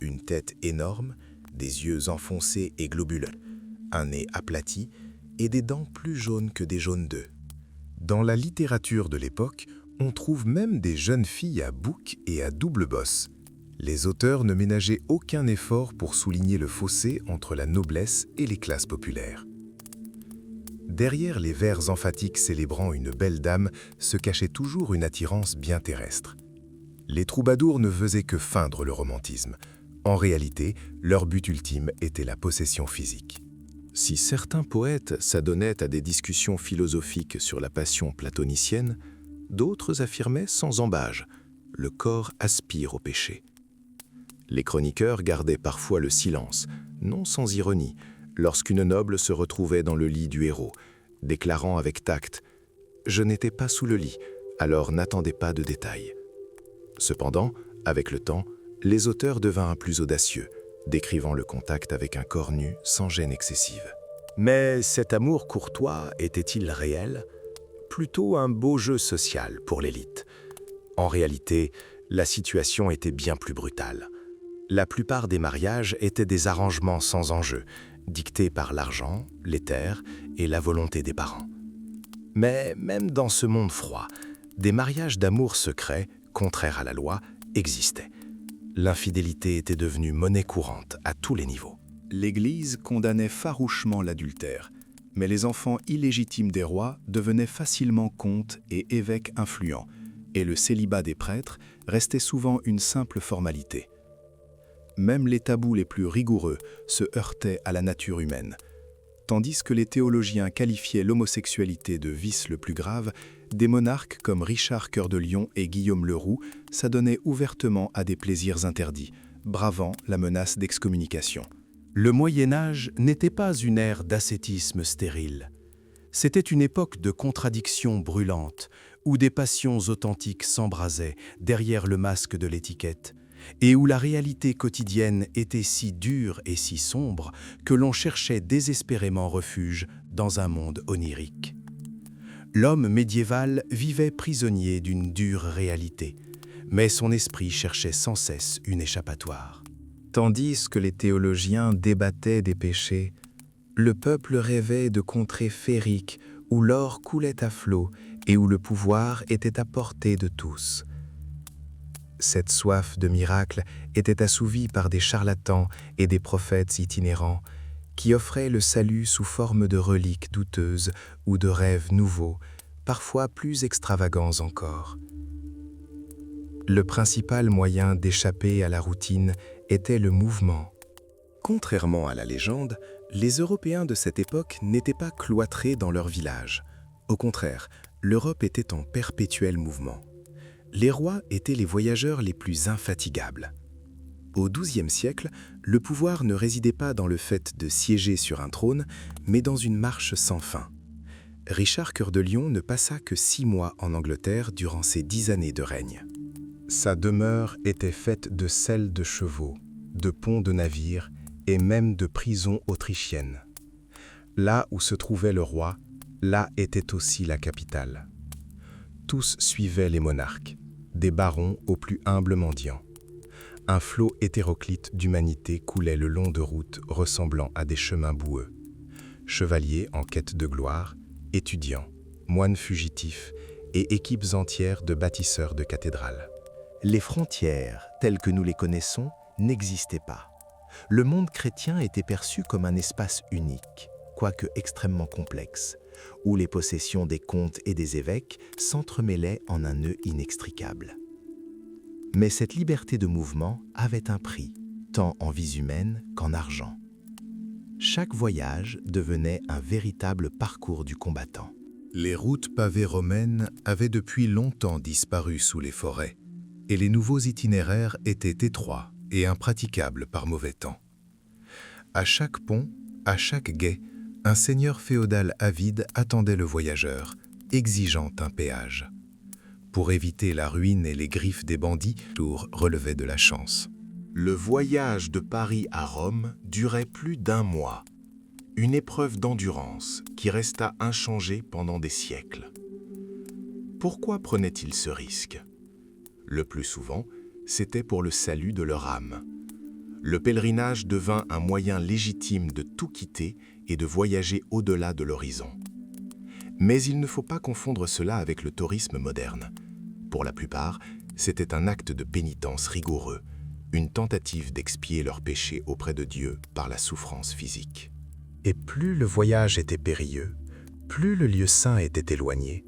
Une tête énorme, des yeux enfoncés et globuleux, un nez aplati et des dents plus jaunes que des jaunes d'œufs. Dans la littérature de l'époque, on trouve même des jeunes filles à bouc et à double bosse. Les auteurs ne ménageaient aucun effort pour souligner le fossé entre la noblesse et les classes populaires. Derrière les vers emphatiques célébrant une belle dame se cachait toujours une attirance bien terrestre. Les troubadours ne faisaient que feindre le romantisme. En réalité, leur but ultime était la possession physique. Si certains poètes s'adonnaient à des discussions philosophiques sur la passion platonicienne, d'autres affirmaient sans embâge « le corps aspire au péché ». Les chroniqueurs gardaient parfois le silence, non sans ironie, lorsqu'une noble se retrouvait dans le lit du héros, déclarant avec tact « Je n'étais pas sous le lit, alors n'attendez pas de détails ». Cependant, Avec le temps, les auteurs devinrent plus audacieux, décrivant le contact avec un corps nu sans gêne excessive. Mais cet amour courtois était-il réel? Plutôt un beau jeu social pour l'élite. En réalité, la situation était bien plus brutale. La plupart des mariages étaient des arrangements sans enjeu, dictés par l'argent, les terres et la volonté des parents. Mais même dans ce monde froid, des mariages d'amour secret, contraires à la loi, existaient. L'infidélité était devenue monnaie courante à tous les niveaux. L'Église condamnait farouchement l'adultère, mais les enfants illégitimes des rois devenaient facilement comtes et évêques influents, et le célibat des prêtres restait souvent une simple formalité. Même les tabous les plus rigoureux se heurtaient à la nature humaine. Tandis que les théologiens qualifiaient l'homosexualité de vice le plus grave, des monarques comme Richard Cœur de Lion et Guillaume le Roux s'adonnaient ouvertement à des plaisirs interdits, bravant la menace d'excommunication. Le Moyen-Âge n'était pas une ère d'ascétisme stérile. C'était une époque de contradictions brûlantes, où des passions authentiques s'embrasaient derrière le masque de l'étiquette, et où la réalité quotidienne était si dure et si sombre que l'on cherchait désespérément refuge dans un monde onirique. L'homme médiéval vivait prisonnier d'une dure réalité, mais son esprit cherchait sans cesse une échappatoire. Tandis que les théologiens débattaient des péchés, le peuple rêvait de contrées féeriques où l'or coulait à flots et où le pouvoir était à portée de tous. Cette soif de miracle était assouvie par des charlatans et des prophètes itinérants qui offraient le salut sous forme de reliques douteuses ou de rêves nouveaux, parfois plus extravagants encore. Le principal moyen d'échapper à la routine était le mouvement. Contrairement à la légende, les Européens de cette époque n'étaient pas cloîtrés dans leur village. Au contraire, l'Europe était en perpétuel mouvement. Les rois étaient les voyageurs les plus infatigables. Au XIIe siècle, le pouvoir ne résidait pas dans le fait de siéger sur un trône, mais dans une marche sans fin. Richard Cœur de Lion ne passa que 6 mois en Angleterre durant ses 10 années de règne. Sa demeure était faite de selles de chevaux, de ponts de navires et même de prisons autrichiennes. Là où se trouvait le roi, là était aussi la capitale. Tous suivaient les monarques, des barons aux plus humbles mendiants. Un flot hétéroclite d'humanité coulait le long de routes ressemblant à des chemins boueux. Chevaliers en quête de gloire, étudiants, moines fugitifs et équipes entières de bâtisseurs de cathédrales. Les frontières, telles que nous les connaissons, n'existaient pas. Le monde chrétien était perçu comme un espace unique, quoique extrêmement complexe, où les possessions des comtes et des évêques s'entremêlaient en un nœud inextricable. Mais cette liberté de mouvement avait un prix, tant en vies humaines qu'en argent. Chaque voyage devenait un véritable parcours du combattant. Les routes pavées romaines avaient depuis longtemps disparu sous les forêts, et les nouveaux itinéraires étaient étroits et impraticables par mauvais temps. À chaque pont, à chaque gué, un seigneur féodal avide attendait le voyageur, exigeant un péage. Pour éviter la ruine et les griffes des bandits, Tours relevait de la chance. Le voyage de Paris à Rome durait plus d'1 mois, une épreuve d'endurance qui resta inchangée pendant des siècles. Pourquoi prenaient-ils ce risque? Le plus souvent, c'était pour le salut de leur âme. Le pèlerinage devint un moyen légitime de tout quitter et de voyager au-delà de l'horizon. Mais il ne faut pas confondre cela avec le tourisme moderne. Pour la plupart, c'était un acte de pénitence rigoureux, une tentative d'expier leurs péchés auprès de Dieu par la souffrance physique. Et plus le voyage était périlleux, plus le lieu saint était éloigné,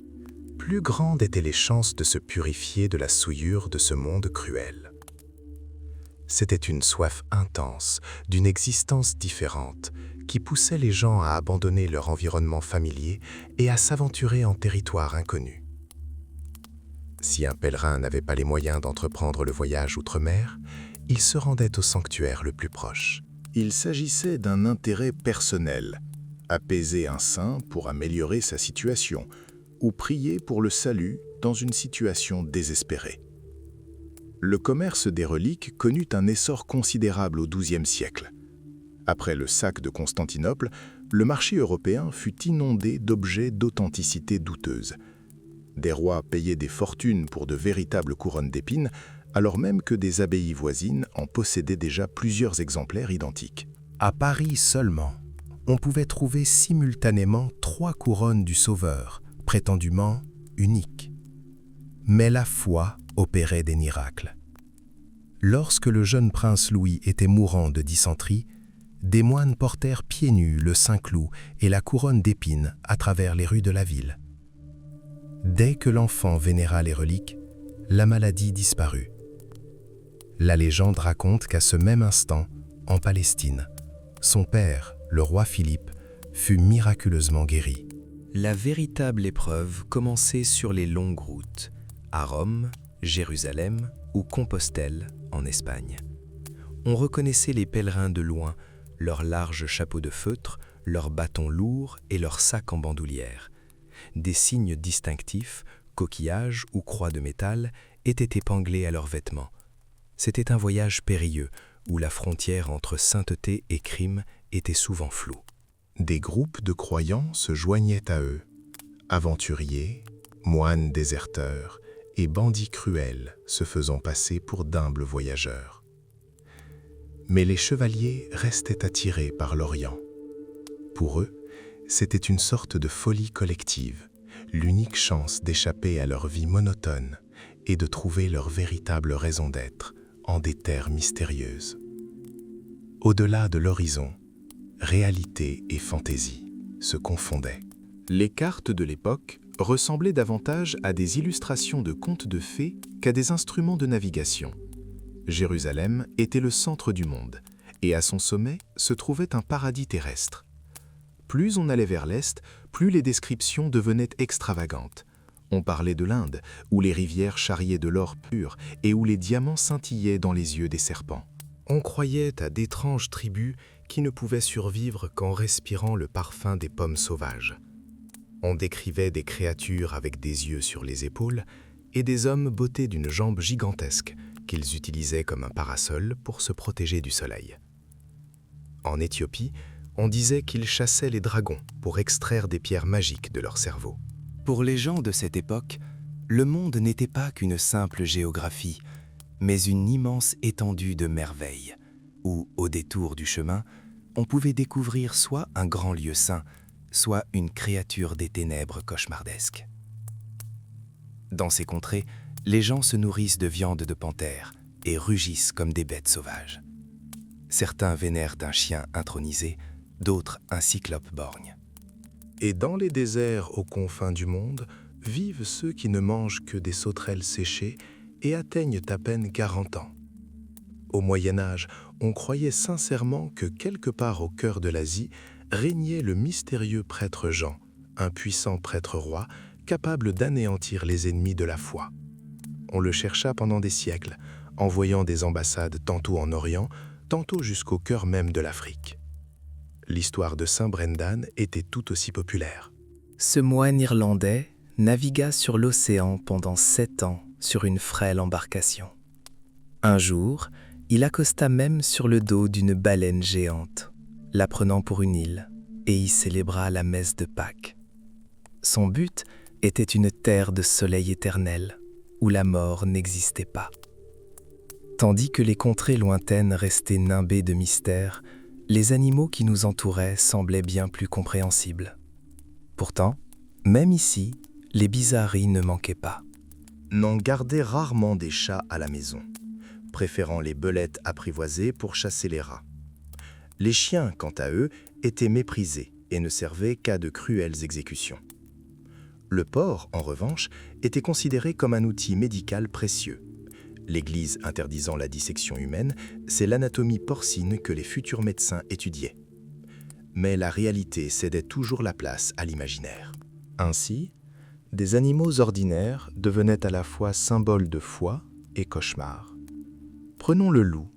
plus grandes étaient les chances de se purifier de la souillure de ce monde cruel. C'était une soif intense, d'une existence différente, qui poussait les gens à abandonner leur environnement familier et à s'aventurer en territoire inconnu. Si un pèlerin n'avait pas les moyens d'entreprendre le voyage outre-mer, il se rendait au sanctuaire le plus proche. Il s'agissait d'un intérêt personnel, apaiser un saint pour améliorer sa situation, ou prier pour le salut dans une situation désespérée. Le commerce des reliques connut un essor considérable au XIIe siècle. Après le sac de Constantinople, le marché européen fut inondé d'objets d'authenticité douteuse. Des rois payaient des fortunes pour de véritables couronnes d'épines, alors même que des abbayes voisines en possédaient déjà plusieurs exemplaires identiques. À Paris seulement, on pouvait trouver simultanément 3 couronnes du Sauveur, prétendument uniques. Mais la foi opérait des miracles. Lorsque le jeune prince Louis était mourant de dysenterie, des moines portèrent pieds nus le Saint-Cloud et la couronne d'épines à travers les rues de la ville. Dès que l'enfant vénéra les reliques, la maladie disparut. La légende raconte qu'à ce même instant, en Palestine, son père, le roi Philippe, fut miraculeusement guéri. La véritable épreuve commençait sur les longues routes, à Rome, Jérusalem ou Compostelle, en Espagne. On reconnaissait les pèlerins de loin, leurs larges chapeaux de feutre, leurs bâtons lourds et leurs sacs en bandoulière. Des signes distinctifs, coquillages ou croix de métal, étaient épinglés à leurs vêtements. C'était un voyage périlleux, où la frontière entre sainteté et crime était souvent floue. Des groupes de croyants se joignaient à eux, aventuriers, moines déserteurs et bandits cruels se faisant passer pour d'humbles voyageurs. Mais les chevaliers restaient attirés par l'Orient. Pour eux, c'était une sorte de folie collective, l'unique chance d'échapper à leur vie monotone et de trouver leur véritable raison d'être en des terres mystérieuses. Au-delà de l'horizon, réalité et fantaisie se confondaient. Les cartes de l'époque ressemblaient davantage à des illustrations de contes de fées qu'à des instruments de navigation. Jérusalem était le centre du monde, et à son sommet se trouvait un paradis terrestre. Plus on allait vers l'est, plus les descriptions devenaient extravagantes. On parlait de l'Inde, où les rivières charriaient de l'or pur et où les diamants scintillaient dans les yeux des serpents. On croyait à d'étranges tribus qui ne pouvaient survivre qu'en respirant le parfum des pommes sauvages. On décrivait des créatures avec des yeux sur les épaules et des hommes bottés d'une jambe gigantesque qu'ils utilisaient comme un parasol pour se protéger du soleil. En Éthiopie, on disait qu'ils chassaient les dragons pour extraire des pierres magiques de leur cerveau. Pour les gens de cette époque, le monde n'était pas qu'une simple géographie, mais une immense étendue de merveilles, où, au détour du chemin, on pouvait découvrir soit un grand lieu saint, soit une créature des ténèbres cauchemardesques. Dans ces contrées, les gens se nourrissent de viande de panthère et rugissent comme des bêtes sauvages. Certains vénèrent un chien intronisé, d'autres un cyclope borgne. Et dans les déserts aux confins du monde, vivent ceux qui ne mangent que des sauterelles séchées et atteignent à peine 40 ans. Au Moyen-Âge, on croyait sincèrement que quelque part au cœur de l'Asie régnait le mystérieux prêtre Jean, un puissant prêtre-roi capable d'anéantir les ennemis de la foi. On le chercha pendant des siècles, envoyant des ambassades tantôt en Orient, tantôt jusqu'au cœur même de l'Afrique. L'histoire de Saint Brendan était tout aussi populaire. Ce moine irlandais navigua sur l'océan pendant 7 ans sur une frêle embarcation. Un jour, il accosta même sur le dos d'une baleine géante, la prenant pour une île, et y célébra la messe de Pâques. Son but était une terre de soleil éternel, où la mort n'existait pas. Tandis que les contrées lointaines restaient nimbées de mystères, les animaux qui nous entouraient semblaient bien plus compréhensibles. Pourtant, même ici, les bizarreries ne manquaient pas. On gardait rarement des chats à la maison, préférant les belettes apprivoisées pour chasser les rats. Les chiens, quant à eux, étaient méprisés et ne servaient qu'à de cruelles exécutions. Le porc, en revanche, était considéré comme un outil médical précieux. L'Église interdisant la dissection humaine, c'est l'anatomie porcine que les futurs médecins étudiaient. Mais la réalité cédait toujours la place à l'imaginaire. Ainsi, des animaux ordinaires devenaient à la fois symboles de foi et cauchemar. Prenons le loup.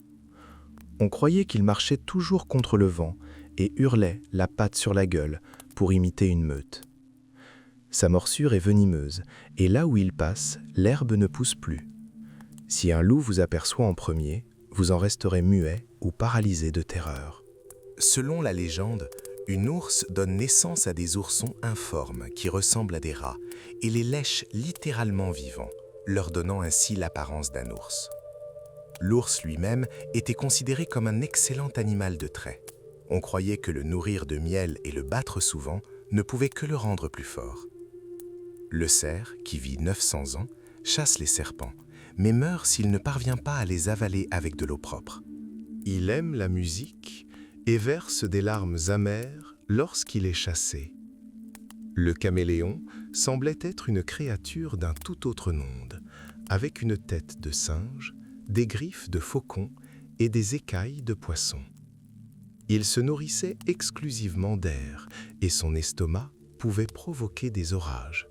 On croyait qu'il marchait toujours contre le vent et hurlait la patte sur la gueule pour imiter une meute. Sa morsure est venimeuse et là où il passe, l'herbe ne pousse plus. Si un loup vous aperçoit en premier, vous en resterez muet ou paralysé de terreur. Selon la légende, une ours donne naissance à des oursons informes qui ressemblent à des rats et les lèche littéralement vivants, leur donnant ainsi l'apparence d'un ours. L'ours lui-même était considéré comme un excellent animal de trait. On croyait que le nourrir de miel et le battre souvent ne pouvait que le rendre plus fort. Le cerf, qui vit 900 ans, chasse les serpents, mais meurt s'il ne parvient pas à les avaler avec de l'eau propre. Il aime la musique et verse des larmes amères lorsqu'il est chassé. Le caméléon semblait être une créature d'un tout autre monde, avec une tête de singe, des griffes de faucon et des écailles de poisson. Il se nourrissait exclusivement d'air et son estomac pouvait provoquer des orages.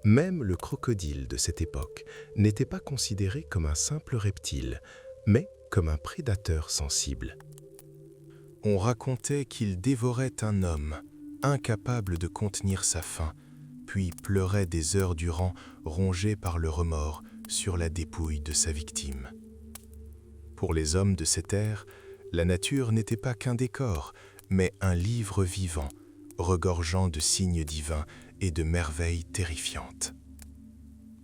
Même le crocodile de cette époque n'était pas considéré comme un simple reptile, mais comme un prédateur sensible. On racontait qu'il dévorait un homme, incapable de contenir sa faim, puis pleurait des heures durant, rongé par le remords sur la dépouille de sa victime. Pour les hommes de cette ère, la nature n'était pas qu'un décor, mais un livre vivant, regorgeant de signes divins et de merveilles terrifiantes.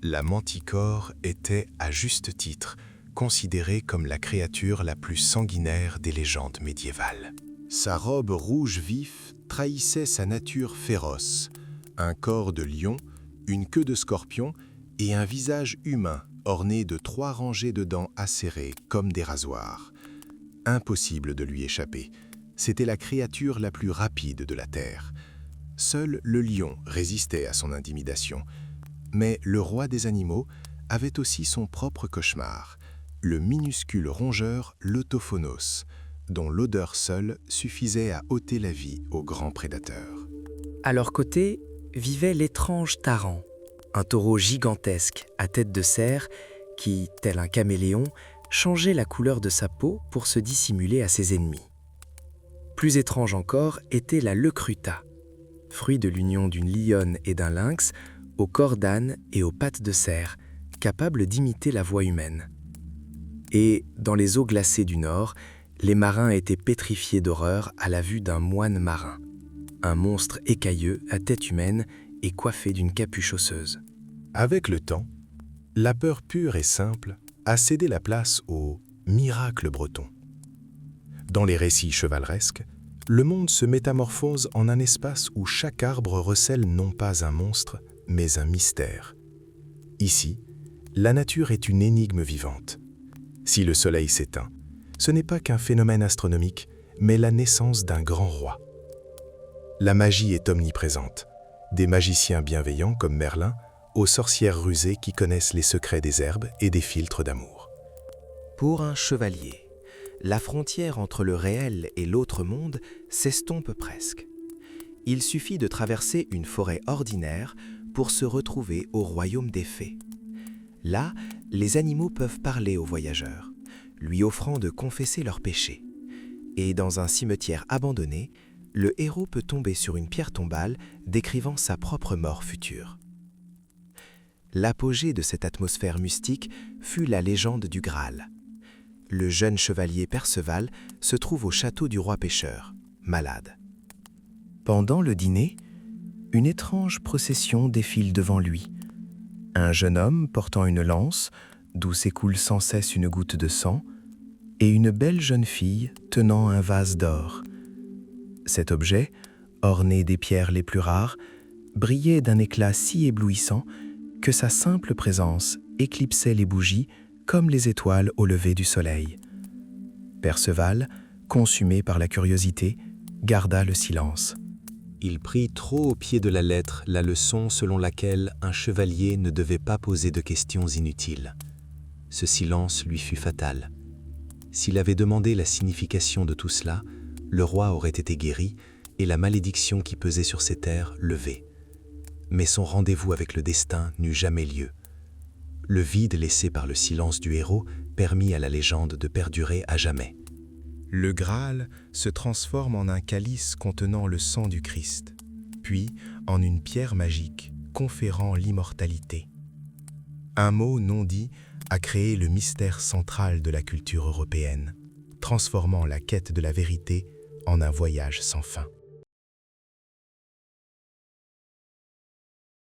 La manticore était, à juste titre, considérée comme la créature la plus sanguinaire des légendes médiévales. Sa robe rouge vif trahissait sa nature féroce, un corps de lion, une queue de scorpion et un visage humain orné de 3 rangées de dents acérées comme des rasoirs. Impossible de lui échapper, c'était la créature la plus rapide de la Terre. Seul le lion résistait à son intimidation, mais le roi des animaux avait aussi son propre cauchemar, le minuscule rongeur l'Eutophonos, dont l'odeur seule suffisait à ôter la vie aux grands prédateurs. À leur côté vivait l'étrange Taran, un taureau gigantesque à tête de cerf qui, tel un caméléon, changeait la couleur de sa peau pour se dissimuler à ses ennemis. Plus étrange encore était la Leucruta, fruit de l'union d'une lionne et d'un lynx, au corps d'âne et aux pattes de cerf, capable d'imiter la voix humaine. Et, dans les eaux glacées du Nord, les marins étaient pétrifiés d'horreur à la vue d'un moine marin, un monstre écailleux à tête humaine et coiffé d'une capuche osseuse. Avec le temps, la peur pure et simple a cédé la place au miracle breton. Dans les récits chevaleresques, le monde se métamorphose en un espace où chaque arbre recèle non pas un monstre, mais un mystère. Ici, la nature est une énigme vivante. Si le soleil s'éteint, ce n'est pas qu'un phénomène astronomique, mais la naissance d'un grand roi. La magie est omniprésente, des magiciens bienveillants comme Merlin aux sorcières rusées qui connaissent les secrets des herbes et des filtres d'amour. Pour un chevalier, la frontière entre le réel et l'autre monde s'estompe presque. Il suffit de traverser une forêt ordinaire pour se retrouver au royaume des fées. Là, les animaux peuvent parler aux voyageurs, lui offrant de confesser leurs péchés. Et dans un cimetière abandonné, le héros peut tomber sur une pierre tombale décrivant sa propre mort future. L'apogée de cette atmosphère mystique fut la légende du Graal. Le jeune chevalier Perceval se trouve au château du roi pêcheur, malade. Pendant le dîner, une étrange procession défile devant lui. Un jeune homme portant une lance, d'où s'écoule sans cesse une goutte de sang, et une belle jeune fille tenant un vase d'or. Cet objet, orné des pierres les plus rares, brillait d'un éclat si éblouissant que sa simple présence éclipsait les bougies comme les étoiles au lever du soleil. Perceval, consumé par la curiosité, garda le silence. Il prit trop au pied de la lettre la leçon selon laquelle un chevalier ne devait pas poser de questions inutiles. Ce silence lui fut fatal. S'il avait demandé la signification de tout cela, le roi aurait été guéri et la malédiction qui pesait sur ses terres levée. Mais son rendez-vous avec le destin n'eut jamais lieu. Le vide laissé par le silence du héros permit à la légende de perdurer à jamais. Le Graal se transforme en un calice contenant le sang du Christ, puis en une pierre magique conférant l'immortalité. Un mot non dit a créé le mystère central de la culture européenne, transformant la quête de la vérité en un voyage sans fin.